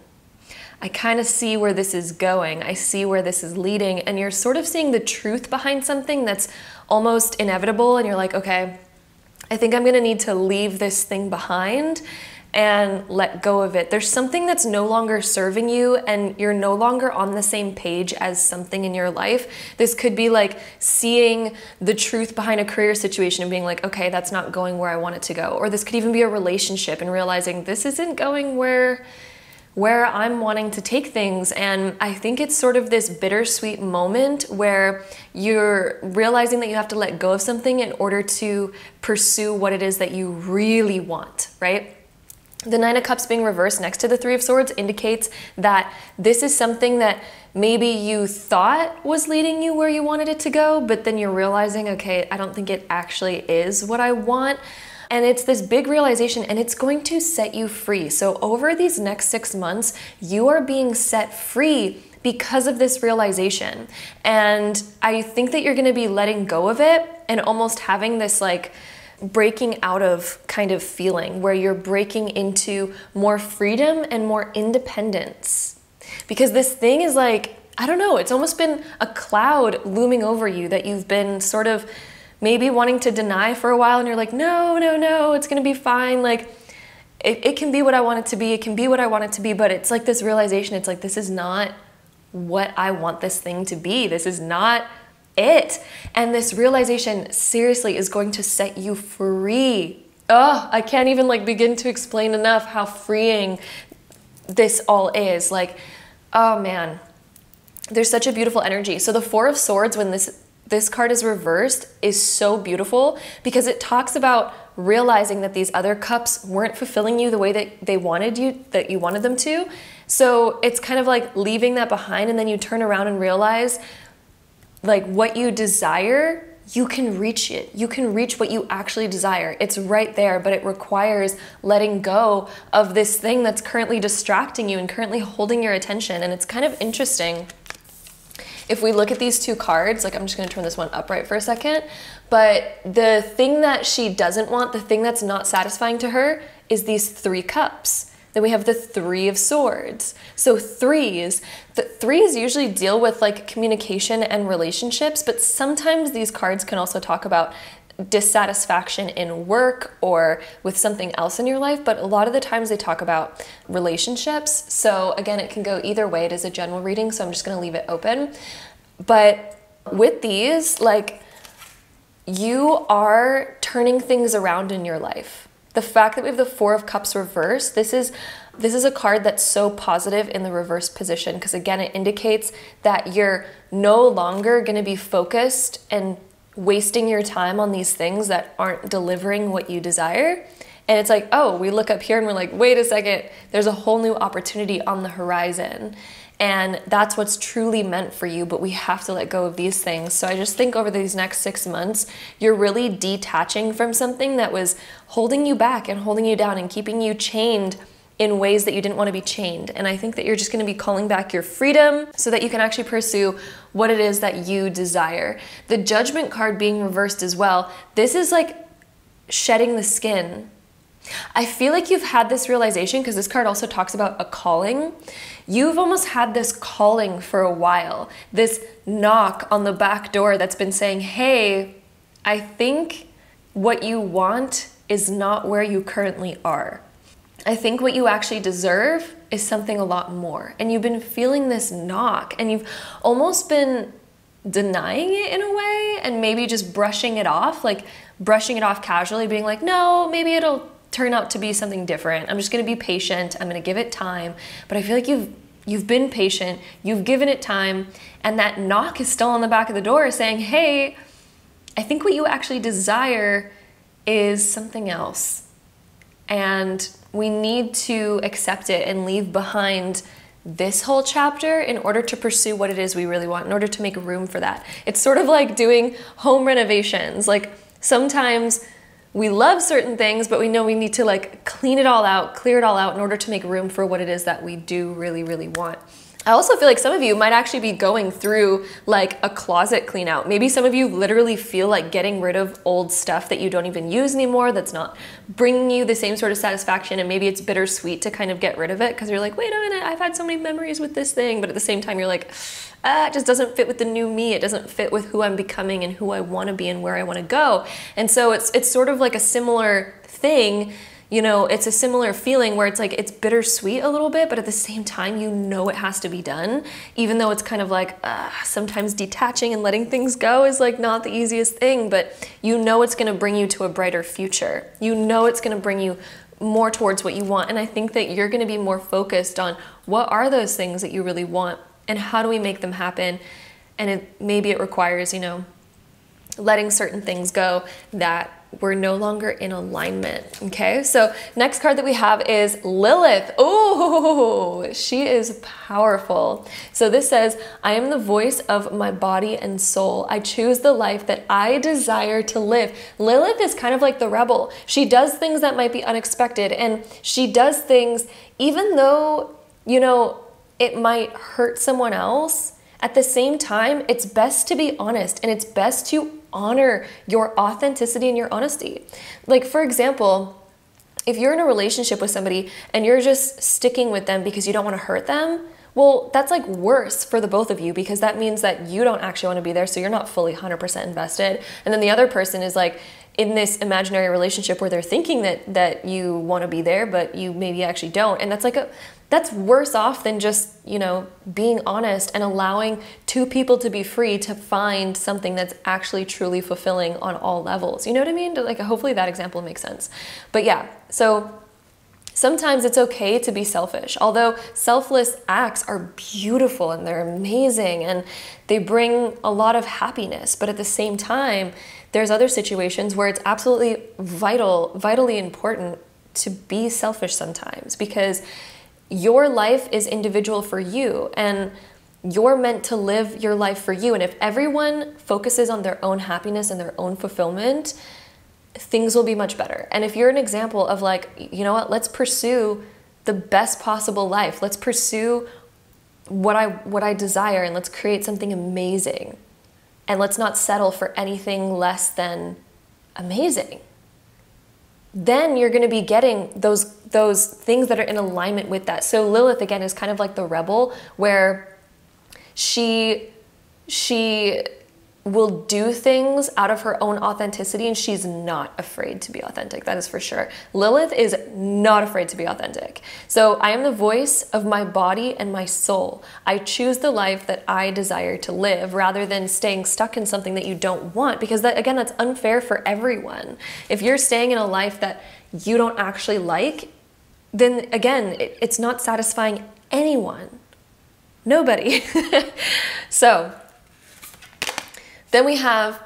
I kind of see where this is going. I see where this is leading. And you're sort of seeing the truth behind something that's almost inevitable. And you're like, okay, I think I'm going to need to leave this thing behind and let go of it. There's something that's no longer serving you, and you're no longer on the same page as something in your life. This could be like seeing the truth behind a career situation and being like, okay, that's not going where I want it to go. Or this could even be a relationship and realizing this isn't going where I'm wanting to take things. And I think it's sort of this bittersweet moment where you're realizing that you have to let go of something in order to pursue what it is that you really want, right? The 9 of Cups being reversed next to the 3 of Swords indicates that this is something that maybe you thought was leading you where you wanted it to go, but then you're realizing, okay, I don't think it actually is what I want. And it's this big realization, and it's going to set you free. So over these next 6 months, you are being set free because of this realization. And I think that you're going to be letting go of it and almost having this like breaking out of kind of feeling where you're breaking into more freedom and more independence. Because this thing is like, I don't know, it's almost been a cloud looming over you that you've been sort of maybe wanting to deny for a while, and you're like, no, it's gonna be fine. Like, it can be what I want it to be. It can be what I want it to be, but it's like this realization, it's like, this is not what I want this thing to be. This is not it. And this realization seriously is going to set you free. Oh, I can't even like begin to explain enough how freeing this all is. Like, oh man, there's such a beautiful energy. So the 4 of Swords, when this this card is reversed is so beautiful because it talks about realizing that these other cups weren't fulfilling you the way that that you wanted them to. So it's kind of like leaving that behind, and then you turn around and realize like what you desire, you can reach it. You can reach what you actually desire. It's right there, but it requires letting go of this thing that's currently distracting you and currently holding your attention. And it's kind of interesting. If we look at these two cards, like I'm just gonna turn this one upright for a second, but the thing that she doesn't want, the thing that's not satisfying to her is these 3 cups. Then we have the 3 of swords. So threes usually deal with like communication and relationships, but sometimes these cards can also talk about dissatisfaction in work or with something else in your life, but a lot of the times they talk about relationships. So again, it can go either way. It is a general reading, so I'm just gonna leave it open. But with these, like, you are turning things around in your life. The fact that we have the 4 of Cups reversed, this is a card that's so positive in the reverse position, because again, it indicates that you're no longer gonna be focused and wasting your time on these things that aren't delivering what you desire. And it's like, oh, we look up here and we're like, wait a second, there's a whole new opportunity on the horizon. And that's what's truly meant for you, but we have to let go of these things. So I just think over these next 6 months, you're really detaching from something that was holding you back and holding you down and keeping you chained in ways that you didn't want to be chained. And I think that you're just going to be calling back your freedom so that you can actually pursue what it is that you desire. The Judgment card being reversed as well, this is like shedding the skin. I feel like you've had this realization, because this card also talks about a calling. You've almost had this calling for a while, this knock on the back door that's been saying, hey, I think what you want is not where you currently are. I think what you actually deserve is something a lot more. And you've been feeling this knock, and you've almost been denying it in a way, and maybe just brushing it off, like brushing it off casually, being like, no, maybe it'll turn out to be something different. I'm just gonna be patient. I'm gonna give it time. But I feel like you've been patient, you've given it time, and that knock is still on the back of the door saying, hey, I think what you actually desire is something else. And we need to accept it and leave behind this whole chapter in order to pursue what it is we really want, in order to make room for that. It's sort of like doing home renovations. Like sometimes we love certain things, but we know we need to like clean it all out, clear it all out in order to make room for what it is that we do really, really want. I also feel like some of you might actually be going through like a closet clean out. Maybe some of you literally feel like getting rid of old stuff that you don't even use anymore, that's not bringing you the same sort of satisfaction, and maybe it's bittersweet to kind of get rid of it because you're like, wait a minute, I've had so many memories with this thing, but at the same time you're like, it just doesn't fit with the new me. It doesn't fit with who I'm becoming and who I want to be and where I want to go. And so it's sort of like a similar thing. You know, it's a similar feeling where it's like, it's bittersweet a little bit, but at the same time, you know it has to be done, even though it's kind of like, sometimes detaching and letting things go is like not the easiest thing, but you know it's gonna bring you to a brighter future. You know it's gonna bring you more towards what you want. And I think that you're gonna be more focused on what are those things that you really want and how do we make them happen? And maybe it requires, you know, letting certain things go that we're no longer in alignment, okay? So next card that we have is Lilith. Oh, she is powerful. So this says, I am the voice of my body and soul. I choose the life that I desire to live. Lilith is kind of like the rebel. She does things that might be unexpected, and she does things even though, you know, it might hurt someone else. At the same time, it's best to be honest, and it's best to honor your authenticity and your honesty. Like, for example, if you're in a relationship with somebody and you're just sticking with them because you don't want to hurt them, well, that's like worse for the both of you, because that means that you don't actually want to be there, so you're not fully 100% invested. And then the other person is like in this imaginary relationship where they're thinking that you want to be there, but you maybe actually don't. And that's like that's worse off than just, you know, being honest and allowing two people to be free to find something that's actually truly fulfilling on all levels. You know what I mean? Like, hopefully that example makes sense. But yeah, so Sometimes it's okay to be selfish, although selfless acts are beautiful and they're amazing and they bring a lot of happiness. But at the same time, there's other situations where it's absolutely vitally important to be selfish sometimes, because your life is individual for you and you're meant to live your life for you. And if everyone focuses on their own happiness and their own fulfillment, things will be much better. And if you're an example of like, you know what, let's pursue the best possible life. Let's pursue what I desire, and let's create something amazing. And let's not settle for anything less than amazing. Then you're going to be getting those things that are in alignment with that. So Lilith, again, is kind of like the rebel, where she will do things out of her own authenticity, and she's not afraid to be authentic. That is for sure. Lilith is not afraid to be authentic. So I am the voice of my body and my soul. I choose the life that I desire to live rather than staying stuck in something that you don't want, because that, again, that's unfair for everyone. If you're staying in a life that you don't actually like, then again, it's not satisfying anyone. Nobody. So then we have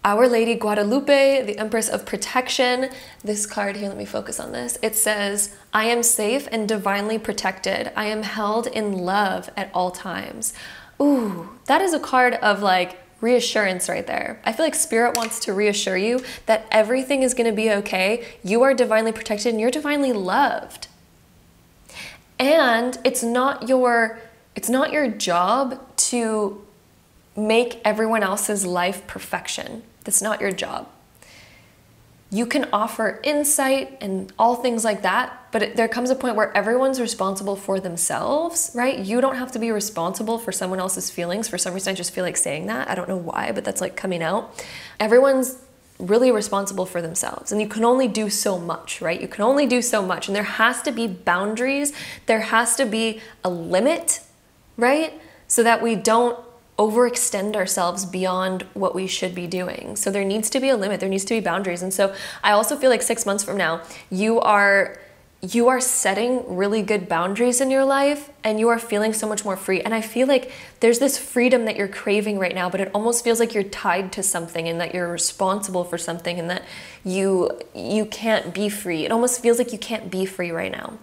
Our Lady Guadalupe, the Empress of Protection. This card here, let me focus on this. It says, I am safe and divinely protected. I am held in love at all times. Ooh, that is a card of like reassurance right there. I feel like Spirit wants to reassure you that everything is going to be okay. You are divinely protected and you're divinely loved. And it's not your job to make everyone else's life perfection. That's not your job. You can offer insight and all things like that, but there comes a point where everyone's responsible for themselves, right? You don't have to be responsible for someone else's feelings. For some reason, I just feel like saying that. I don't know why, but that's like coming out. Everyone's really responsible for themselves, and you can only do so much, right? You can only do so much, and there has to be boundaries. There has to be a limit, right? So that we don't overextend ourselves beyond what we should be doing. So there needs to be a limit, there needs to be boundaries. And so I also feel like 6 months from now, you are setting really good boundaries in your life, and you are feeling so much more free. And I feel like there's this freedom that you're craving right now, but it almost feels like you're tied to something and that you're responsible for something and that you can't be free. It almost feels like you can't be free right now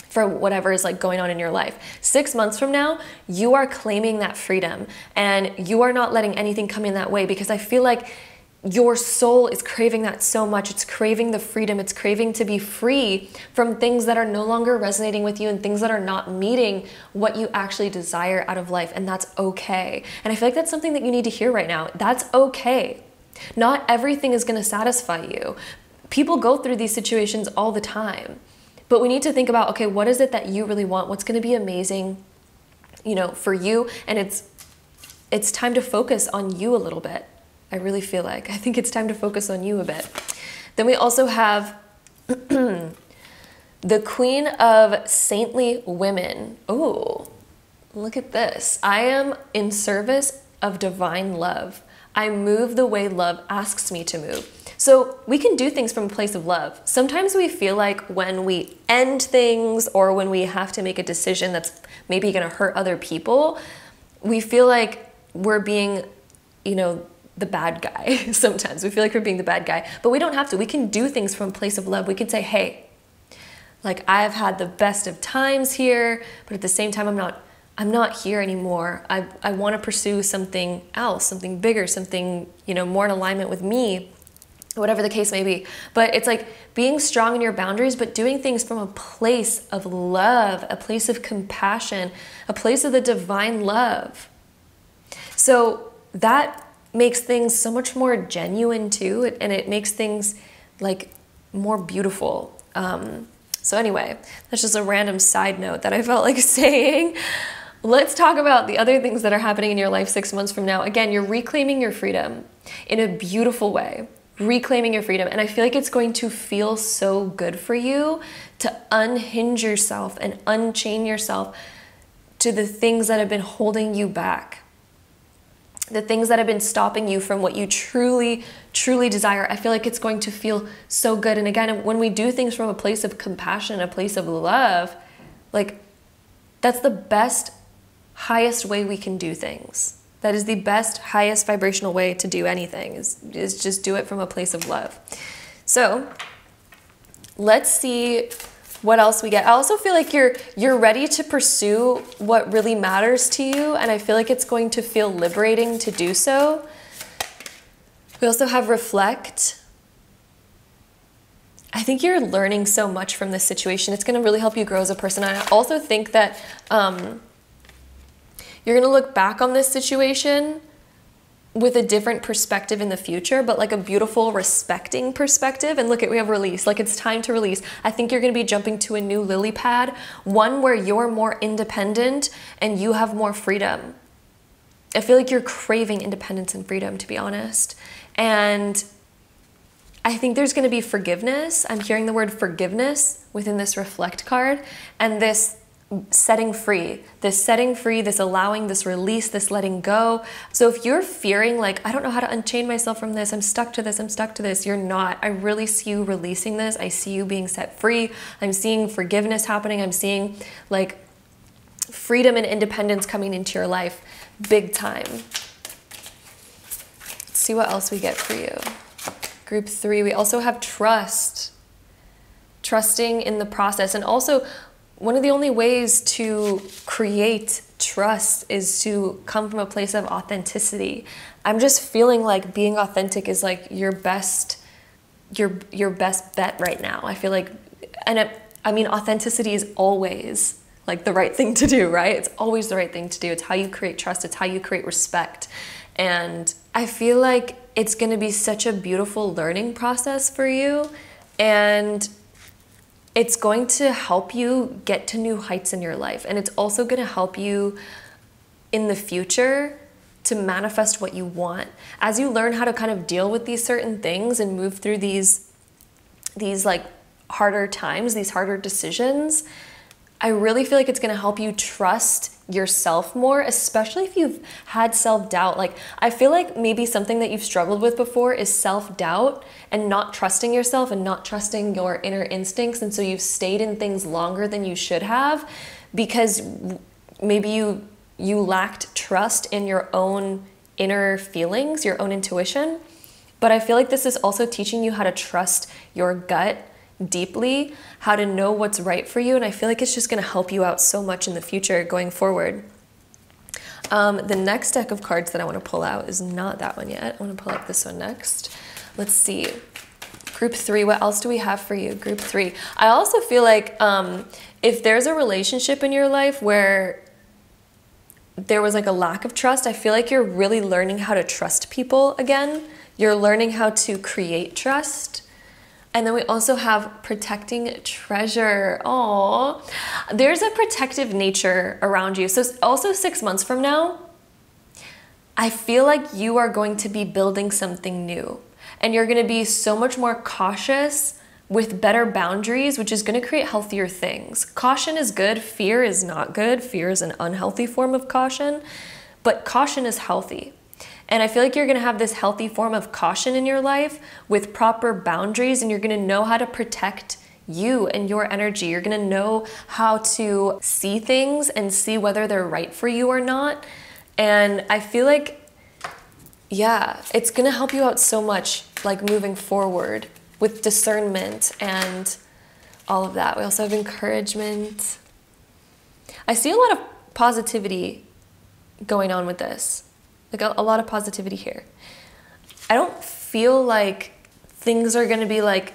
for whatever is like going on in your life. 6 months from now, you are claiming that freedom and you are not letting anything come in that way, because I feel like your soul is craving that so much. It's craving the freedom. It's craving to be free from things that are no longer resonating with you and things that are not meeting what you actually desire out of life. And that's okay. And I feel like that's something that you need to hear right now. That's okay. Not everything is going to satisfy you. People go through these situations all the time. But we need to think about, okay, what is it that you really want? What's going to be amazing, for you? And it's time to focus on you a little bit. I really feel like. I think it's time to focus on you a bit. Then we also have the Queen of Saintly Women. Oh, look at this. I am in service of divine love. I move the way love asks me to move. So we can do things from a place of love. Sometimes we feel like when we end things or when we have to make a decision that's maybe going to hurt other people, we feel like we're being, the bad guy. Sometimes we feel like we're being the bad guy, but we don't have to. We can do things from a place of love. We can say, hey, like I've had the best of times here, but at the same time, I'm not here anymore. I want to pursue something else, something bigger, something, more in alignment with me, whatever the case may be. But it's like being strong in your boundaries, but doing things from a place of love, a place of compassion, a place of the divine love. So that makes things so much more genuine too, and it makes things like more beautiful. So anyway, that's just a random side note that I felt like saying. Let's talk about the other things that are happening in your life 6 months from now. Again, you're reclaiming your freedom in a beautiful way. Reclaiming your freedom. And I feel like it's going to feel so good for you to unhinge yourself and unchain yourself to the things that have been holding you back. the things that have been stopping you from what you truly, truly desire. I feel like it's going to feel so good. And again, when we do things from a place of compassion, a place of love, like that's the best, highest way we can do things. That is the best, highest vibrational way to do anything, is just do it from a place of love. So let's see what else we get. I also feel like you're ready to pursue what really matters to you, and I feel like it's going to feel liberating to do so. We also have reflect. I think you're learning so much from this situation. It's going to really help you grow as a person. I also think that you're going to look back on this situation with a different perspective in the future, but like a beautiful, respecting perspective. And look at, we have release, like it's time to release. I think you're gonna be jumping to a new lily pad, one where you're more independent and you have more freedom. I feel like you're craving independence and freedom, to be honest. And I think there's gonna be forgiveness. I'm hearing the word forgiveness within this reflect card, and this setting free, this allowing, this release, this letting go. So if you're fearing like, I don't know how to unchain myself from this, I'm stuck to this, you're not. I really see you releasing this. I see you being set free. I'm seeing forgiveness happening. I'm seeing like freedom and independence coming into your life big time. Let's see what else we get for you. Group 3, we also have trust. Trusting in the process. And also, one of the only ways to create trust is to come from a place of authenticity. I'm just feeling like being authentic is like your best bet right now. I feel like, I mean, authenticity is always like the right thing to do, right? It's always the right thing to do. It's how you create trust. It's how you create respect. And I feel like it's going to be such a beautiful learning process for you. And it's going to help you get to new heights in your life. And it's also going to help you in the future to manifest what you want. As you learn how to kind of deal with these certain things and move through these like harder times, these harder decisions, I really feel like it's going to help you trust yourself more, especially if you've had self-doubt. Like, I feel like maybe something that you've struggled with before is self-doubt and not trusting yourself and not trusting your inner instincts. And so you've stayed in things longer than you should have because maybe you lacked trust in your own inner feelings, your own intuition. But I feel like this is also teaching you how to trust your gut deeply, how to know what's right for you. And I feel like it's just going to help you out so much in the future going forward. The next deck of cards that I want to pull out is not that one yet. I want to pull out this one next. Let's see. Group 3, what else do we have for you? Group 3. I also feel like if there's a relationship in your life where there was like a lack of trust, I feel like you're really learning how to trust people again. You're learning how to create trust. And then we also have protecting treasure. Oh, there's a protective nature around you. So also 6 months from now, I feel like you are going to be building something new. And you're going to be so much more cautious with better boundaries, which is going to create healthier things. Caution is good. Fear is not good. Fear is an unhealthy form of caution. But caution is healthy. And I feel like you're going to have this healthy form of caution in your life with proper boundaries, and you're going to know how to protect you and your energy. You're going to know how to see things and see whether they're right for you or not. And I feel like, yeah, it's going to help you out so much, like moving forward with discernment and all of that. We also have encouragement. I see a lot of positivity going on with this. Like a lot of positivity here. I don't feel like things are going to be like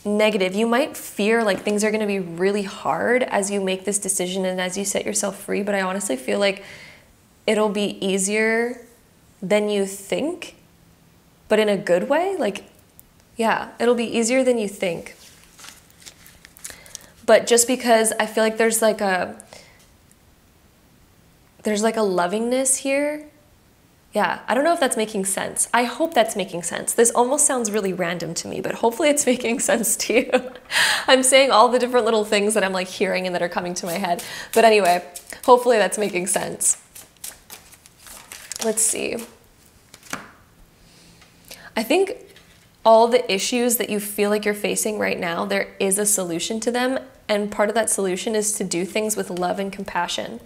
negative. You might fear like things are going to be really hard as you make this decision and as you set yourself free, but I honestly feel like it'll be easier than you think, but in a good way. Like, yeah, it'll be easier than you think. But just because I feel like there's like a lovingness here. Yeah, I don't know if that's making sense. I hope that's making sense. This almost sounds really random to me, but hopefully it's making sense to you. I'm saying all the different little things that I'm like hearing and that are coming to my head. But anyway, hopefully that's making sense. Let's see. I think all the issues that you feel like you're facing right now, there is a solution to them. And part of that solution is to do things with love and compassion.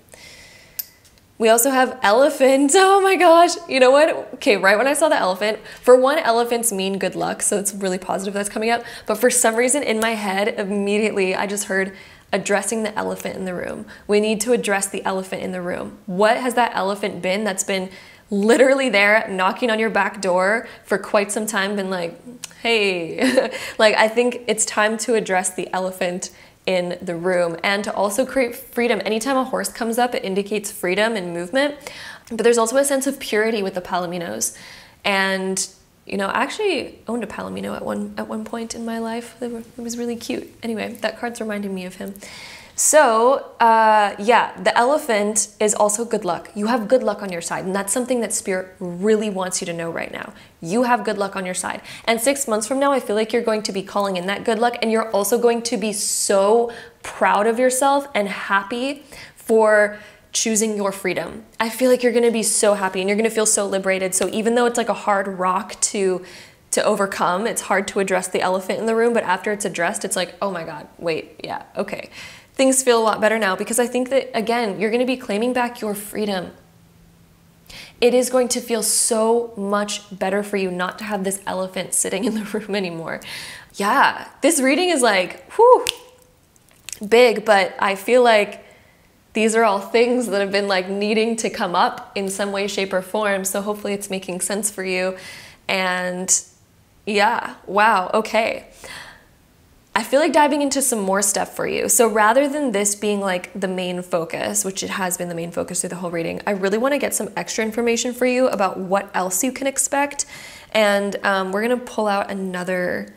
We also have elephant. Oh my gosh. You know what? Okay, right when I saw the elephant, for one, elephants mean good luck. So it's really positive that's coming up. But for some reason in my head, immediately I just heard addressing the elephant in the room. We need to address the elephant in the room. What has that elephant been that's been literally there knocking on your back door for quite some time, been like, hey, like I think it's time to address the elephant in the room and to also create freedom. Anytime a horse comes up, it indicates freedom and movement, but there's also a sense of purity with the palominos. And you know, I actually owned a palomino at one point in my life. It was really cute. Anyway, that card's reminding me of him. So yeah, the elephant is also good luck. You have good luck on your side, and that's something that Spirit really wants you to know right now. You have good luck on your side. And 6 months from now, I feel like you're going to be calling in that good luck, and you're also going to be so proud of yourself and happy for choosing your freedom. I feel like you're going to be so happy and you're going to feel so liberated. So even though it's like a hard rock to overcome, it's hard to address the elephant in the room, but after it's addressed, it's like, oh my God, wait, yeah, okay. Things feel a lot better now because I think that, again, you're going to be claiming back your freedom. It is going to feel so much better for you not to have this elephant sitting in the room anymore. Yeah, this reading is like, whew, big, but I feel like these are all things that have been like needing to come up in some way, shape, or form. So hopefully it's making sense for you. And yeah, wow, okay. I feel like diving into some more stuff for you. So rather than this being like the main focus, which it has been the main focus through the whole reading, I really want to get some extra information for you about what else you can expect. And we're going to pull out another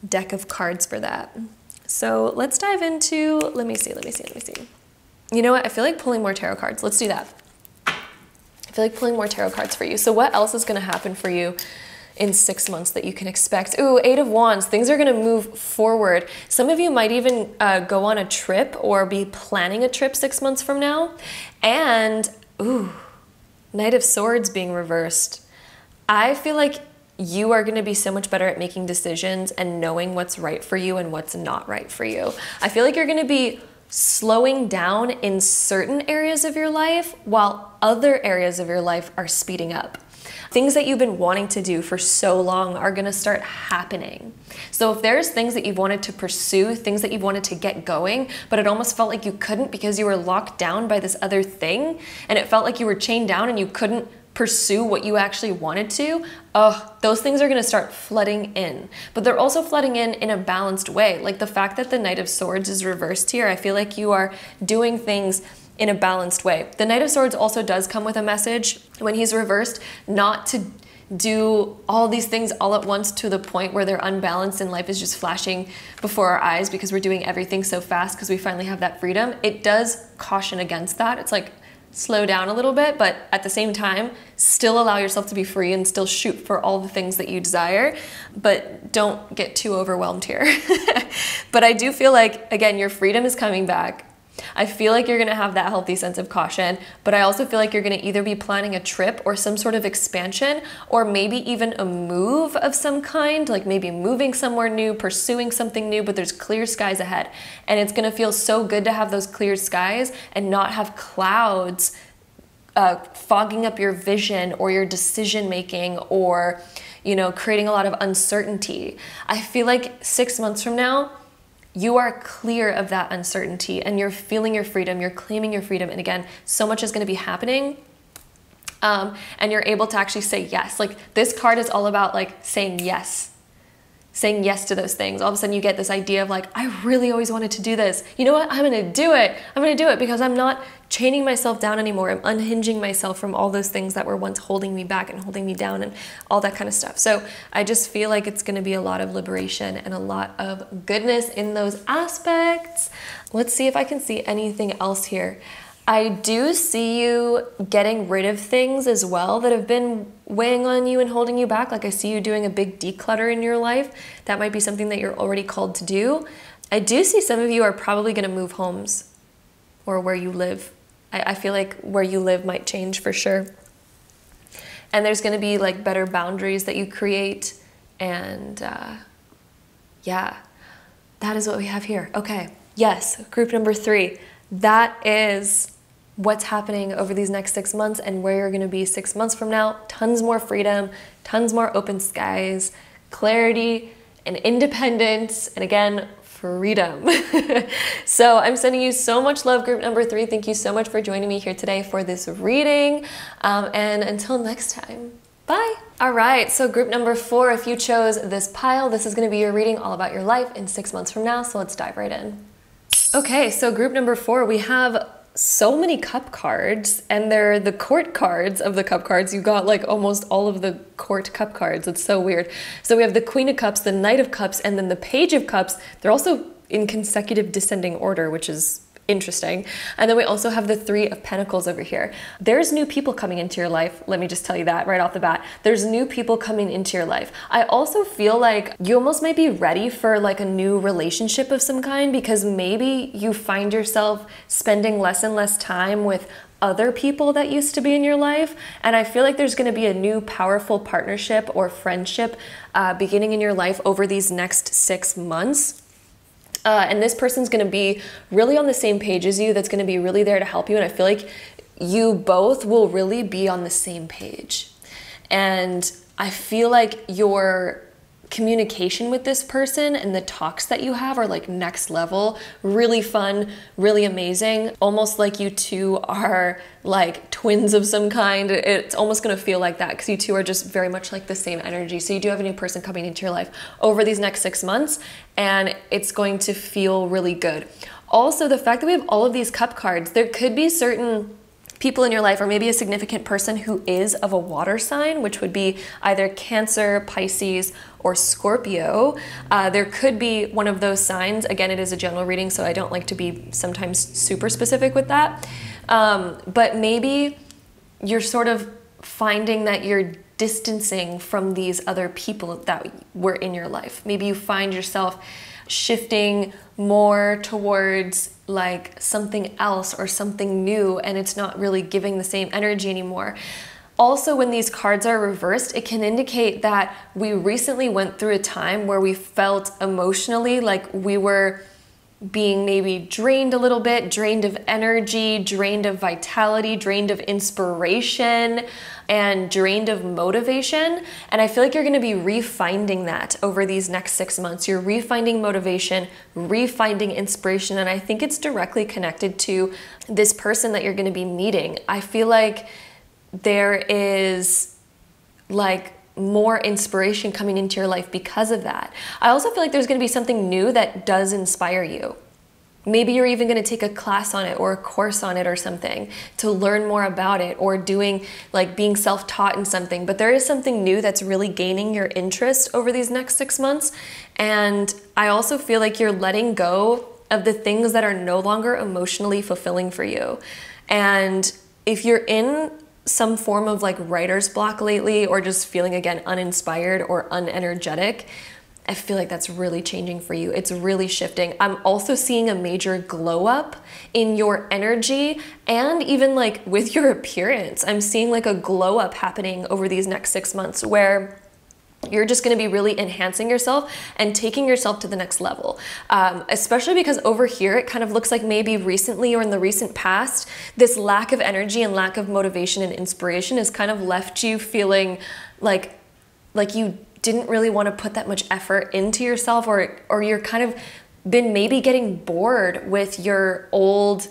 deck of cards for that. So let's dive into, let me see. You know what? I feel like pulling more tarot cards. Let's do that. I feel like pulling more tarot cards for you. So what else is going to happen for you in 6 months that you can expect? Ooh, 8 of Wands. Things are going to move forward. Some of you might even go on a trip or be planning a trip 6 months from now. And ooh, Knight of Swords being reversed. I feel like you are going to be so much better at making decisions and knowing what's right for you and what's not right for you. I feel like you're going to be slowing down in certain areas of your life while other areas of your life are speeding up. Things that you've been wanting to do for so long are going to start happening. So if there's things that you've wanted to pursue, things that you've wanted to get going, but it almost felt like you couldn't because you were locked down by this other thing, and it felt like you were chained down and you couldn't pursue what you actually wanted to, those things are going to start flooding in. But they're also flooding in a balanced way. Like the fact that the Knight of Swords is reversed here, I feel like you are doing things in a balanced way. The Knight of Swords also does come with a message when he's reversed, not to do all these things all at once to the point where they're unbalanced and life is just flashing before our eyes because we're doing everything so fast because we finally have that freedom. It does caution against that. It's like, slow down a little bit, but at the same time, still allow yourself to be free and still shoot for all the things that you desire, but don't get too overwhelmed here. But I do feel like, again, your freedom is coming back. I feel like you're going to have that healthy sense of caution, but I also feel like you're going to either be planning a trip or some sort of expansion, or maybe even a move of some kind, like maybe moving somewhere new, pursuing something new, but there's clear skies ahead. And it's going to feel so good to have those clear skies and not have clouds fogging up your vision or your decision making, or, you know, creating a lot of uncertainty. I feel like 6 months from now, you are clear of that uncertainty and you're feeling your freedom, you're claiming your freedom. And again, so much is going to be happening. And you're able to actually say yes. Like this card is all about like saying yes to those things. All of a sudden you get this idea of like, I really always wanted to do this. You know what? I'm going to do it. I'm going to do it because I'm not chaining myself down anymore. I'm unhinging myself from all those things that were once holding me back and holding me down and all that kind of stuff. So I just feel like it's going to be a lot of liberation and a lot of goodness in those aspects. Let's see if I can see anything else here. I do see you getting rid of things as well that have been weighing on you and holding you back. Like I see you doing a big declutter in your life. That might be something that you're already called to do. I do see some of you are probably going to move homes or where you live. I feel like where you live might change for sure. and there's going to be like better boundaries that you create. And yeah, that is what we have here. Okay, yes, group number 3. That is what's happening over these next 6 months and where you're going to be 6 months from now. Tons more freedom, tons more open skies, clarity and independence, and again, freedom. So I'm sending you so much love, group number 3. Thank you so much for joining me here today for this reading. And until next time, bye. All right, so group number 4, if you chose this pile, this is going to be your reading all about your life in 6 months from now. So let's dive right in. Okay, so group number 4, we have so many cup cards, and they're the court cards of the cup cards. You got like almost all of the court cup cards. It's so weird. So we have the Queen of Cups, the Knight of Cups, and then the Page of Cups. They're also in consecutive descending order, which is interesting. And then we also have the 3 of Pentacles over here. There's new people coming into your life. Let me just tell you that right off the bat. There's new people coming into your life. I also feel like you almost might be ready for like a new relationship of some kind, because maybe you find yourself spending less and less time with other people that used to be in your life. And I feel like there's going to be a new powerful partnership or friendship beginning in your life over these next 6 months. And this person's going to be really on the same page as you, that's going to be really there to help you. And I feel like you both will really be on the same page. And I feel like your communication with this person and the talks that you have are like next level, really fun, really amazing. Almost like you two are like twins of some kind. It's almost going to feel like that because you two are just very much like the same energy. So you do have a new person coming into your life over these next 6 months, and it's going to feel really good. Also, the fact that we have all of these cup cards, there could be certain people in your life, or maybe a significant person who is of a water sign, which would be either Cancer, Pisces, or Scorpio. There could be one of those signs. Again, it is a general reading, so I don't like to be sometimes super specific with that. But maybe you're sort of finding that you're distancing from these other people that were in your life. Maybe you find yourself shifting more towards like something else or something new, and it's not really giving the same energy anymore. Also, when these cards are reversed, it can indicate that we recently went through a time where we felt emotionally like we were being maybe drained a little bit, drained of energy, drained of vitality, drained of inspiration, and drained of motivation. And I feel like you're going to be refinding that over these next 6 months. You're refinding motivation, refinding inspiration, and I think it's directly connected to this person that you're going to be meeting. I feel like there is like more inspiration coming into your life because of that. I also feel like there's going to be something new that does inspire you. Maybe you're even going to take a class on it or a course on it or something to learn more about it, or doing like being self-taught in something. But there is something new that's really gaining your interest over these next 6 months. And I also feel like you're letting go of the things that are no longer emotionally fulfilling for you. And if you're in some form of like writer's block lately, or just feeling again uninspired or unenergetic, I feel like that's really changing for you. It's really shifting. I'm also seeing a major glow up in your energy and even like with your appearance. I'm seeing like a glow up happening over these next 6 months where you're just going to be really enhancing yourself and taking yourself to the next level. Especially because over here, it kind of looks like maybe recently or in the recent past, this lack of energy and lack of motivation and inspiration has kind of left you feeling like you didn't really want to put that much effort into yourself, or you're kind of been maybe getting bored with your old,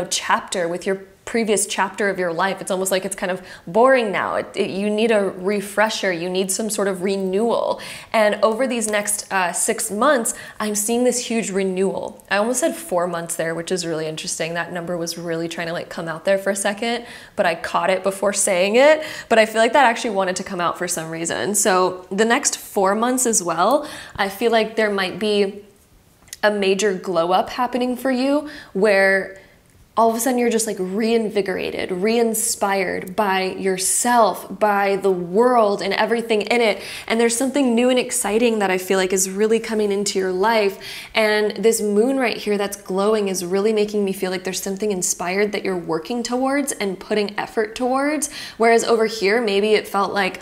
chapter, with your previous chapter of your life. It's almost like it's kind of boring now. You need a refresher. You need some sort of renewal. And over these next 6 months, I'm seeing this huge renewal. I almost said 4 months there, which is really interesting. That number was really trying to like come out there for a second, but I caught it before saying it. But I feel like that actually wanted to come out for some reason. So the next 4 months as well, I feel like there might be a major glow up happening for you where all of a sudden you're just like reinvigorated, re-inspired by yourself, by the world and everything in it. And there's something new and exciting that I feel like is really coming into your life. And this moon right here that's glowing is really making me feel like there's something inspired that you're working towards and putting effort towards. Whereas over here, maybe it felt like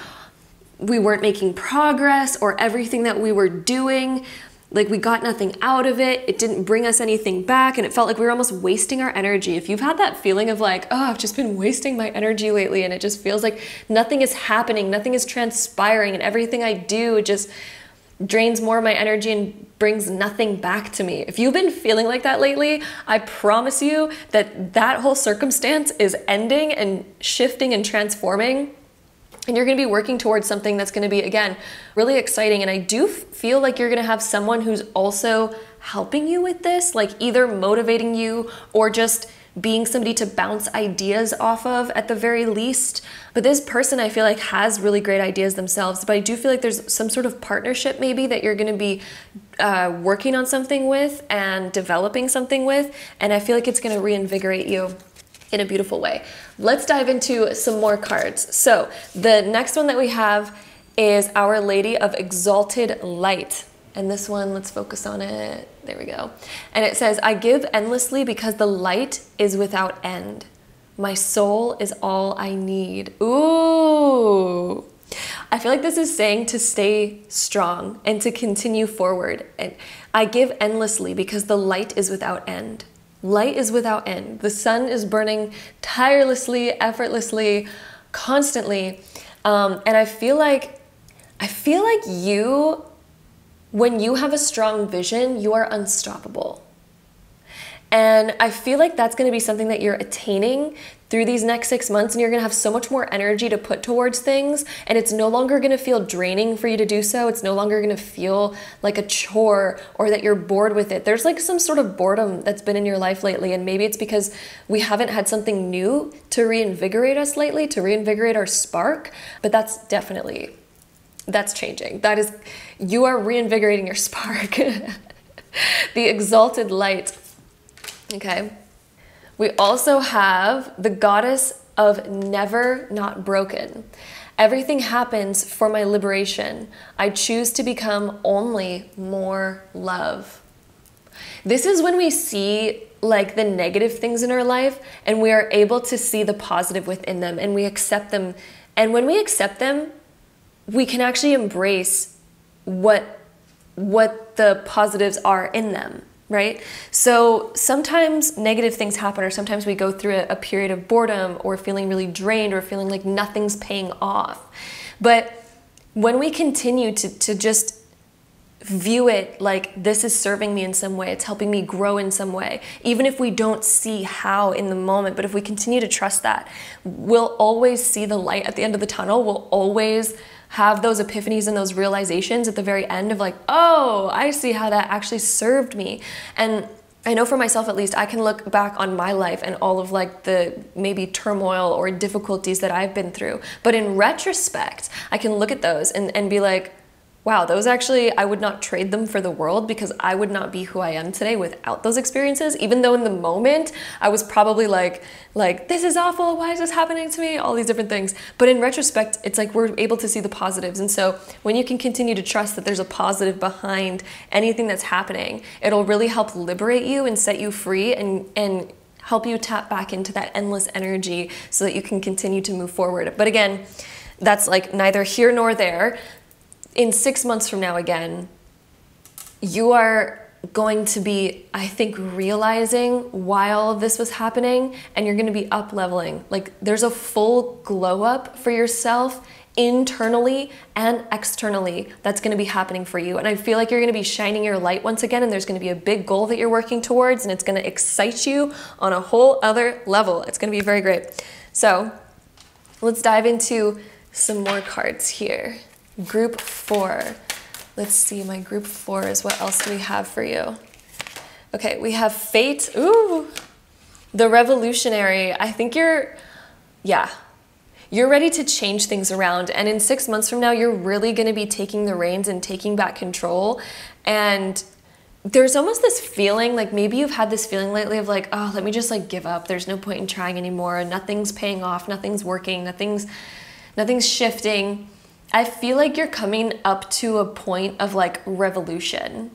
we weren't making progress, or everything that we were doing, like we got nothing out of it. It didn't bring us anything back, and it felt like we were almost wasting our energy. If you've had that feeling of like, oh, I've just been wasting my energy lately, and it just feels like nothing is happening, nothing is transpiring, and everything I do just drains more of my energy and brings nothing back to me. If you've been feeling like that lately, I promise you that that whole circumstance is ending and shifting and transforming. And you're going to be working towards something that's going to be, again, really exciting. And I do feel like you're going to have someone who's also helping you with this, like either motivating you or just being somebody to bounce ideas off of at the very least. But this person, I feel like, has really great ideas themselves. But I do feel like there's some sort of partnership maybe that you're going to be working on something with and developing something with. And I feel like it's going to reinvigorate you in a beautiful way. Let's dive into some more cards. So the next one that we have is Our Lady of Exalted Light. And this one, let's focus on it. There we go. And it says, I give endlessly because the light is without end. My soul is all I need. Ooh. I feel like this is saying to stay strong and to continue forward. And I give endlessly because the light is without end. Light is without end. The sun is burning tirelessly, effortlessly, constantly. And I feel like you, when you have a strong vision, you are unstoppable. And I feel like that's going to be something that you're attaining through these next 6 months, and you're going to have so much more energy to put towards things, and it's no longer going to feel draining for you to do so. It's no longer going to feel like a chore or that you're bored with it. There's like some sort of boredom that's been in your life lately, and maybe it's because we haven't had something new to reinvigorate us lately, to reinvigorate our spark, but that's changing. That is, you are reinvigorating your spark. The exalted light. Okay. We also have the goddess of never not broken. Everything happens for my liberation. I choose to become only more love. This is when we see like the negative things in our life and we are able to see the positive within them and we accept them. And when we accept them, we can actually embrace what the positives are in them. Right? So sometimes negative things happen, or sometimes we go through a period of boredom or feeling really drained or feeling like nothing's paying off. But when we continue to just view it like this is serving me in some way, it's helping me grow in some way, even if we don't see how in the moment, but if we continue to trust that, we'll always see the light at the end of the tunnel. We'll always have those epiphanies and those realizations at the very end of like, oh, I see how that actually served me. And I know for myself, at least, I can look back on my life and all of like the maybe turmoil or difficulties that I've been through. But in retrospect, I can look at those and be like, wow, those actually, I would not trade them for the world, because I would not be who I am today without those experiences. Even though in the moment I was probably like, this is awful, why is this happening to me? All these different things. But in retrospect, it's like we're able to see the positives. And so when you can continue to trust that there's a positive behind anything that's happening, it'll really help liberate you and set you free and help you tap back into that endless energy so that you can continue to move forward. But again, that's like neither here nor there. In 6 months from now, again, you are going to be, I think, realizing why all of this was happening, and you're going to be up leveling. Like there's a full glow up for yourself internally and externally that's going to be happening for you. And I feel like you're going to be shining your light once again, and there's going to be a big goal that you're working towards, and it's going to excite you on a whole other level. It's going to be very great. So let's dive into some more cards here. Group 4. Let's see, my group 4 is what else do we have for you? Okay, we have Fate. Ooh, the Revolutionary. I think you're ready to change things around. And in 6 months from now, you're really going to be taking the reins and taking back control. And there's almost this feeling, like maybe you've had this feeling lately of like, oh, let me just like give up. There's no point in trying anymore. Nothing's paying off. Nothing's working. Nothing's shifting. I feel like you're coming up to a point of like revolution.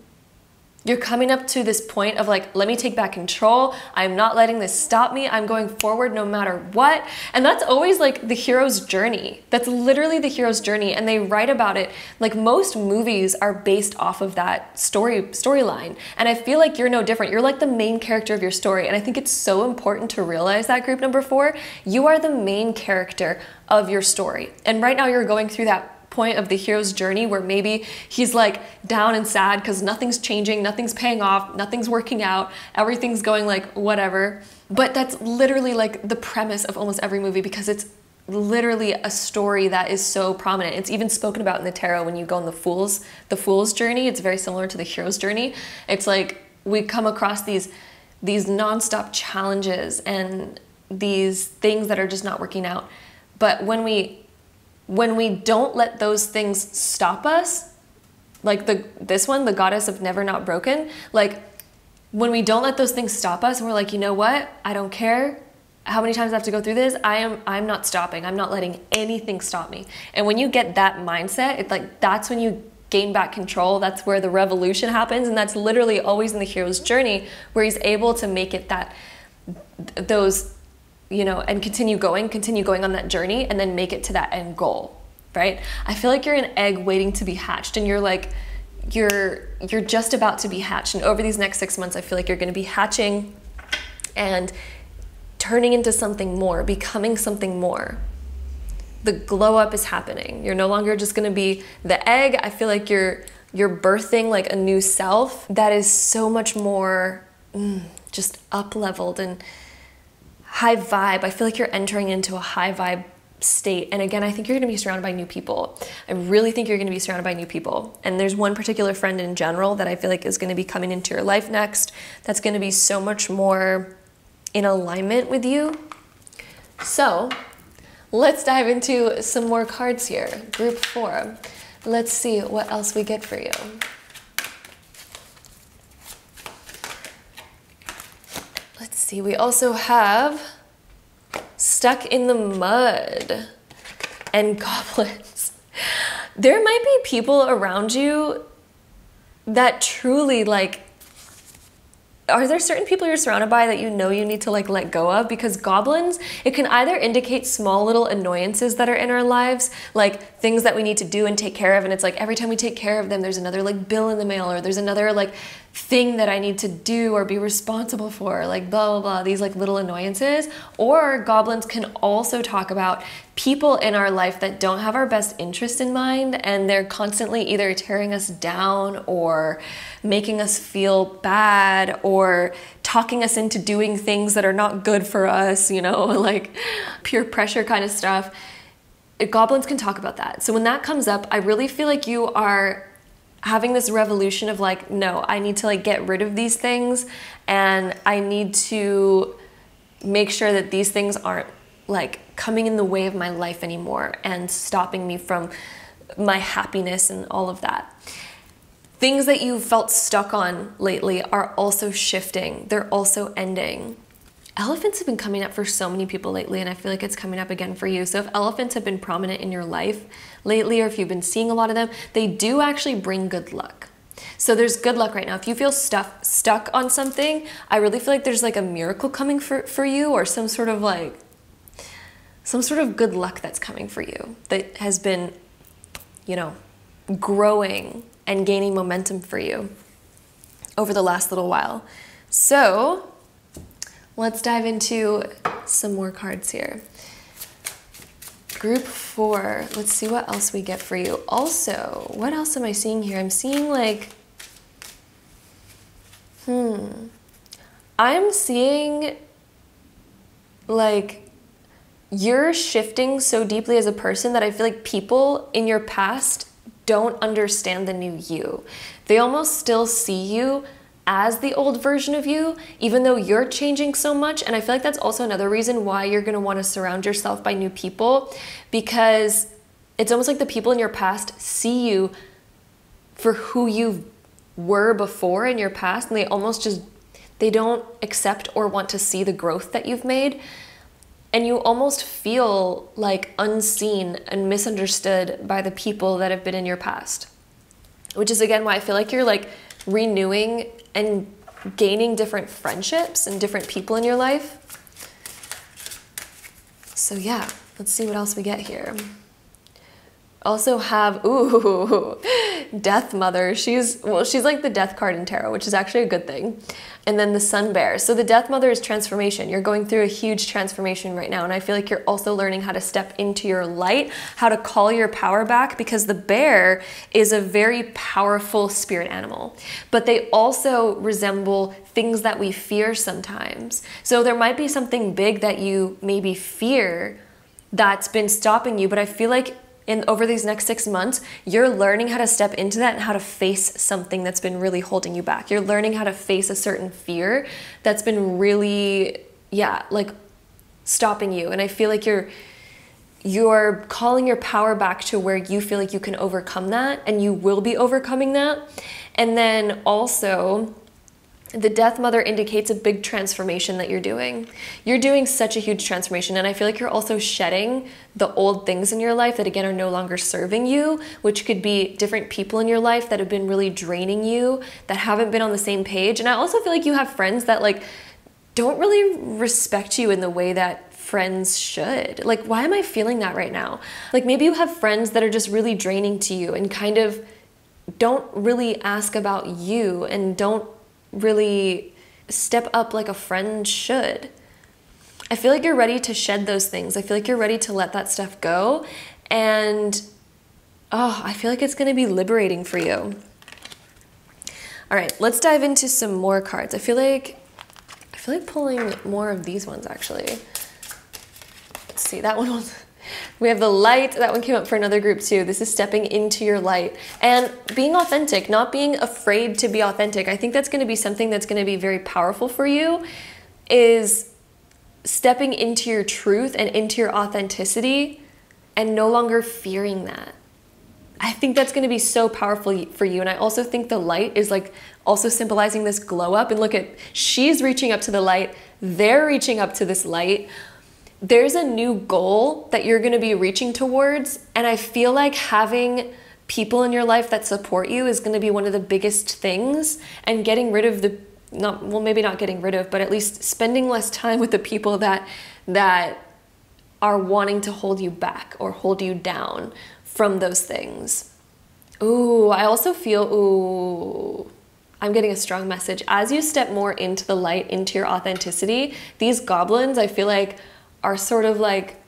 You're coming up to this point of like, let me take back control. I'm not letting this stop me. I'm going forward no matter what. And that's always like the hero's journey. That's literally the hero's journey. And they write about it. Like most movies are based off of that storyline. And I feel like you're no different. You're like the main character of your story. And I think it's so important to realize that, group number 4, you are the main character of your story. And right now you're going through that point of the hero's journey where maybe he's like down and sad because nothing's changing, nothing's paying off, nothing's working out, everything's going like whatever. But that's literally like the premise of almost every movie, because it's literally a story that is so prominent. It's even spoken about in the tarot when you go on the fool's journey. It's very similar to the hero's journey. It's like we come across these nonstop challenges and these things that are just not working out. But when we don't let those things stop us, like this one, the goddess of never not broken, like when we don't let those things stop us and we're like, you know what? I don't care how many times I have to go through this. I'm not stopping. I'm not letting anything stop me. And when you get that mindset, it's like, that's when you gain back control. That's where the revolution happens. And that's literally always in the hero's journey, where he's able to make it those, you know, and continue going on that journey and then make it to that end goal, right? I feel like you're an egg waiting to be hatched, and you're like, you're just about to be hatched. And over these next 6 months, I feel like you're going to be hatching and turning into something more, becoming something more. The glow up is happening. You're no longer just going to be the egg. I feel like you're birthing like a new self that is so much more just up-leveled and high vibe. I feel like you're entering into a high vibe state. And again, I think you're going to be surrounded by new people. I really think you're going to be surrounded by new people. And there's one particular friend in general that I feel like is going to be coming into your life next. That's going to be so much more in alignment with you. So let's dive into some more cards here. Group 4. Let's see what else we get for you. Let's see, we also have stuck in the mud and goblins. There might be people around you that truly like, are there certain people you're surrounded by that you know you need to like let go of? Because goblins, it can either indicate small little annoyances that are in our lives, like things that we need to do and take care of, and it's like every time we take care of them, there's another like bill in the mail, or there's another like thing that I need to do or be responsible for, like blah, blah, blah, these like little annoyances. Or goblins can also talk about people in our life that don't have our best interest in mind, and they're constantly either tearing us down or making us feel bad or talking us into doing things that are not good for us, you know, like peer pressure kind of stuff. Goblins can talk about that. So when that comes up, I really feel like you are having this revolution of like, no, I need to like get rid of these things, and I need to make sure that these things aren't like coming in the way of my life anymore and stopping me from my happiness and all of that. Things that you felt stuck on lately are also shifting. They're also ending. Elephants have been coming up for so many people lately, and I feel like it's coming up again for you. So if elephants have been prominent in your life lately, or if you've been seeing a lot of them, they do actually bring good luck. So there's good luck right now. If you feel stuck on something, I really feel like there's like a miracle coming for you, or some sort of good luck that's coming for you that has been, you know, growing and gaining momentum for you over the last little while. So let's dive into some more cards here. Group 4, let's see what else we get for you. Also, what else am I seeing here? I'm seeing like, I'm seeing like you're shifting so deeply as a person that I feel like people in your past don't understand the new you. They almost still see you as the old version of you, even though you're changing so much. And I feel like that's also another reason why you're going to want to surround yourself by new people, because it's almost like the people in your past see you for who you've were before in your past, and they don't accept or want to see the growth that you've made. And you almost feel like unseen and misunderstood by the people that have been in your past. Which is again why I feel like you're like renewing and gaining different friendships and different people in your life. So yeah, let's see what else we get here. Also have, ooh, Death Mother. She's like the death card in tarot, which is actually a good thing. And then the Sun Bear. So the Death Mother is transformation. You're going through a huge transformation right now. And I feel like you're also learning how to step into your light, how to call your power back, because the bear is a very powerful spirit animal. But they also resemble things that we fear sometimes. So there might be something big that you maybe fear that's been stopping you, but I feel like over these next 6 months, you're learning how to step into that and how to face something that's been really holding you back. You're learning how to face a certain fear that's been really, like stopping you. And I feel like you're calling your power back to where you feel like you can overcome that, and you will be overcoming that. And then also, the Death Mother indicates a big transformation that you're doing. You're doing such a huge transformation, and I feel like you're also shedding the old things in your life that again are no longer serving you, which could be different people in your life that have been really draining you, that haven't been on the same page. And I also feel like you have friends that like don't really respect you in the way that friends should. Like, why am I feeling that right now? Like maybe you have friends that are just really draining to you and kind of don't really ask about you and don't really step up like a friend should. I feel like you're ready to shed those things. I feel like you're ready to let that stuff go. And I feel like it's going to be liberating for you. All right, let's dive into some more cards. I feel like pulling more of these ones actually. Let's see, that one was... We have the light. That one came up for another group too. This is stepping into your light and being authentic, not being afraid to be authentic. I think that's going to be something that's going to be very powerful for you, is stepping into your truth and into your authenticity and no longer fearing that. I think that's going to be so powerful for you. And I also think the light is like also symbolizing this glow up. And look at, she's reaching up to the light. They're reaching up to this light. There's a new goal that you're going to be reaching towards. And I feel like having people in your life that support you is going to be one of the biggest things, and getting rid of maybe not getting rid of, but at least spending less time with the people that are wanting to hold you back or hold you down from those things. Ooh, I also feel, I'm getting a strong message. As you step more into the light, into your authenticity, these goblins, I feel like, are sort of like,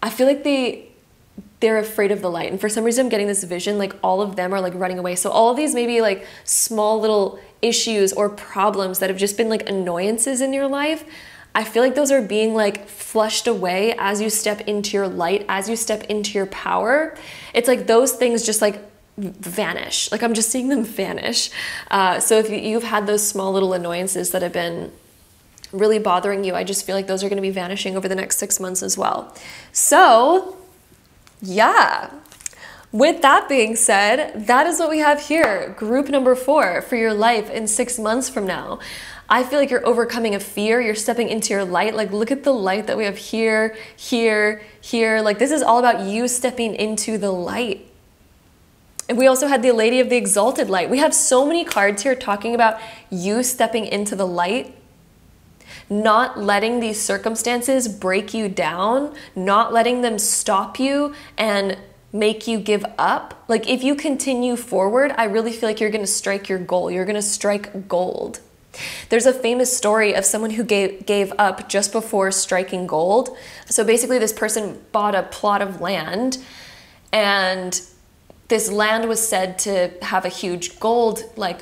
I feel like they're afraid of the light. And for some reason I'm getting this vision, like all of them are like running away. So all of these maybe like small little issues or problems that have just been like annoyances in your life, I feel like those are being like flushed away as you step into your light, as you step into your power. It's like those things just like vanish. Like I'm just seeing them vanish. So if you've had those small little annoyances that have been really bothering you, I just feel like those are going to be vanishing over the next 6 months as well. So yeah, with that being said, that is what we have here. Group number 4 for your life in 6 months from now. I feel like you're overcoming a fear. You're stepping into your light. Like look at the light that we have here, here, here. Like this is all about you stepping into the light. And we also had the Lady of the Exalted Light. We have so many cards here talking about you stepping into the light, not letting these circumstances break you down, not letting them stop you and make you give up. Like if you continue forward, I really feel like you're going to strike your goal. You're going to strike gold. There's a famous story of someone who gave up just before striking gold. So basically this person bought a plot of land, and this land was said to have a huge gold like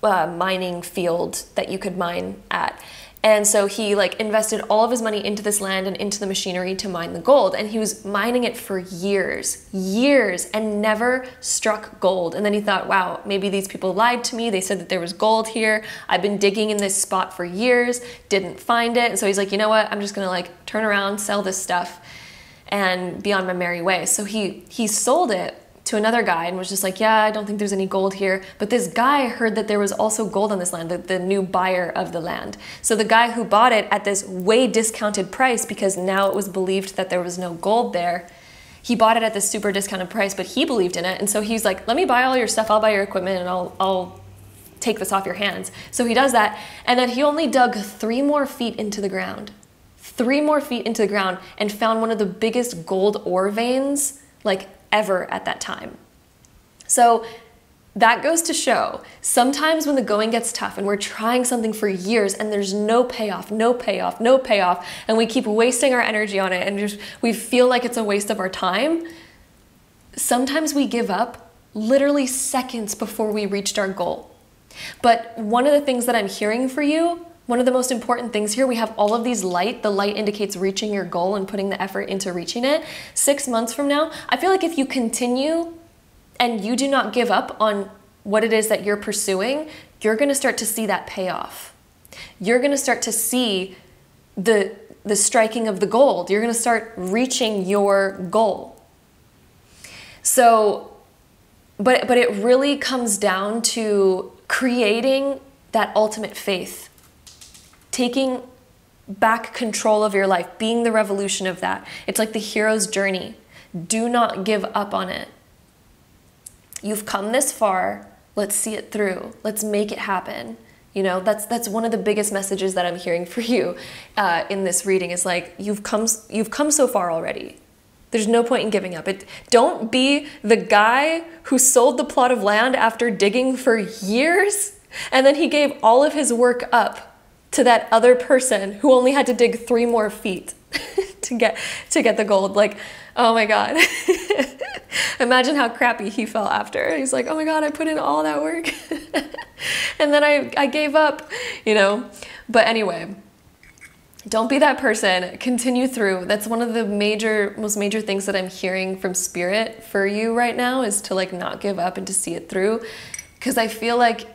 mining field that you could mine at. And so he like invested all of his money into this land and into the machinery to mine the gold. And he was mining it for years, and never struck gold. And then he thought, wow, maybe these people lied to me. They said that there was gold here. I've been digging in this spot for years, didn't find it. And so he's like, you know what? I'm just gonna like turn around, sell this stuff and be on my merry way. So he sold it, to another guy and was just like, yeah, I don't think there's any gold here. But this guy heard that there was also gold on this land, the new buyer of the land. So the guy who bought it at this way discounted price, because now it was believed that there was no gold there, he bought it at this super discounted price, but he believed in it. And so he's like, let me buy all your stuff, I'll buy your equipment, and I'll take this off your hands. So he does that, and then he only dug 3 more feet into the ground. 3 more feet into the ground, and found one of the biggest gold ore veins like ever at that time. So that goes to show, sometimes when the going gets tough and we're trying something for years and there's no payoff, no payoff, no payoff, and we keep wasting our energy on it and just we feel like it's a waste of our time, sometimes we give up literally seconds before we reached our goal. But one of the things that I'm hearing for you, one of the most important things here, we have all of these light. The light indicates reaching your goal and putting the effort into reaching it. 6 months from now, I feel like if you continue and you do not give up on what it is that you're pursuing, you're gonna start to see that payoff. You're gonna start to see the striking of the gold. You're gonna start reaching your goal. So, but it really comes down to creating that ultimate faith. Taking back control of your life, being the revolution of that. It's like the hero's journey. Do not give up on it. You've come this far, let's see it through. Let's make it happen. You know, that's one of the biggest messages that I'm hearing for you in this reading is like, you've come so far already. There's no point in giving up. Don't be the guy who sold the plot of land after digging for years, and then he gave all of his work up to that other person who only had to dig 3 more feet to get the gold. Like, oh my God. Imagine how crappy he felt after. He's like, oh my God, I put in all that work. And then I gave up, you know? But anyway, don't be that person. Continue through. That's one of the most major things that I'm hearing from Spirit for you right now, is to like not give up and to see it through. Because I feel like,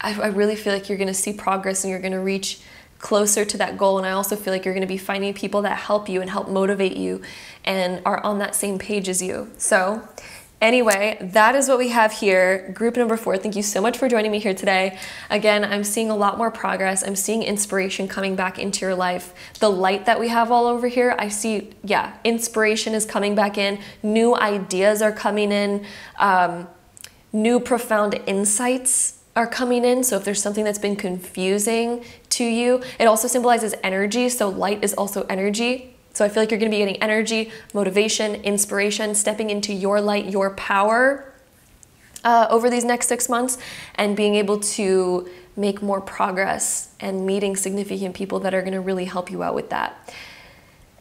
I really feel like you're going to see progress and you're going to reach closer to that goal. And I also feel like you're going to be finding people that help you and help motivate you and are on that same page as you. So anyway, that is what we have here. Group number 4. Thank you so much for joining me here today. Again, I'm seeing a lot more progress. I'm seeing inspiration coming back into your life. The light that we have all over here, I see, yeah, inspiration is coming back in. New ideas are coming in. New profound insights are coming in. So if there's something that's been confusing to you, it also symbolizes energy. So light is also energy. So I feel like you're going to be getting energy, motivation, inspiration, stepping into your light, your power over these next 6 months, and being able to make more progress and meeting significant people that are going to really help you out with that.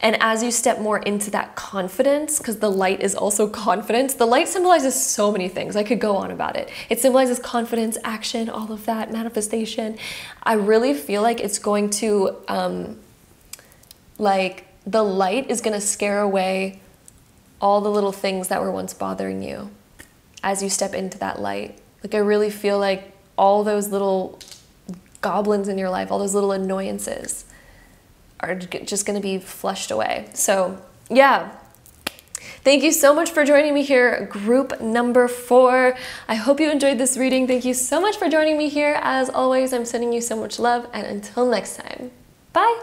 And as you step more into that confidence, because the light is also confidence, the light symbolizes so many things. I could go on about it. It symbolizes confidence, action, all of that, manifestation. I really feel like it's going to, like, the light is going to scare away all the little things that were once bothering you as you step into that light. Like, I really feel like all those little goblins in your life, all those little annoyances are just going to be flushed away. So yeah, thank you so much for joining me here, group number 4. I hope you enjoyed this reading. Thank you so much for joining me here. As always, I'm sending you so much love, and until next time, bye.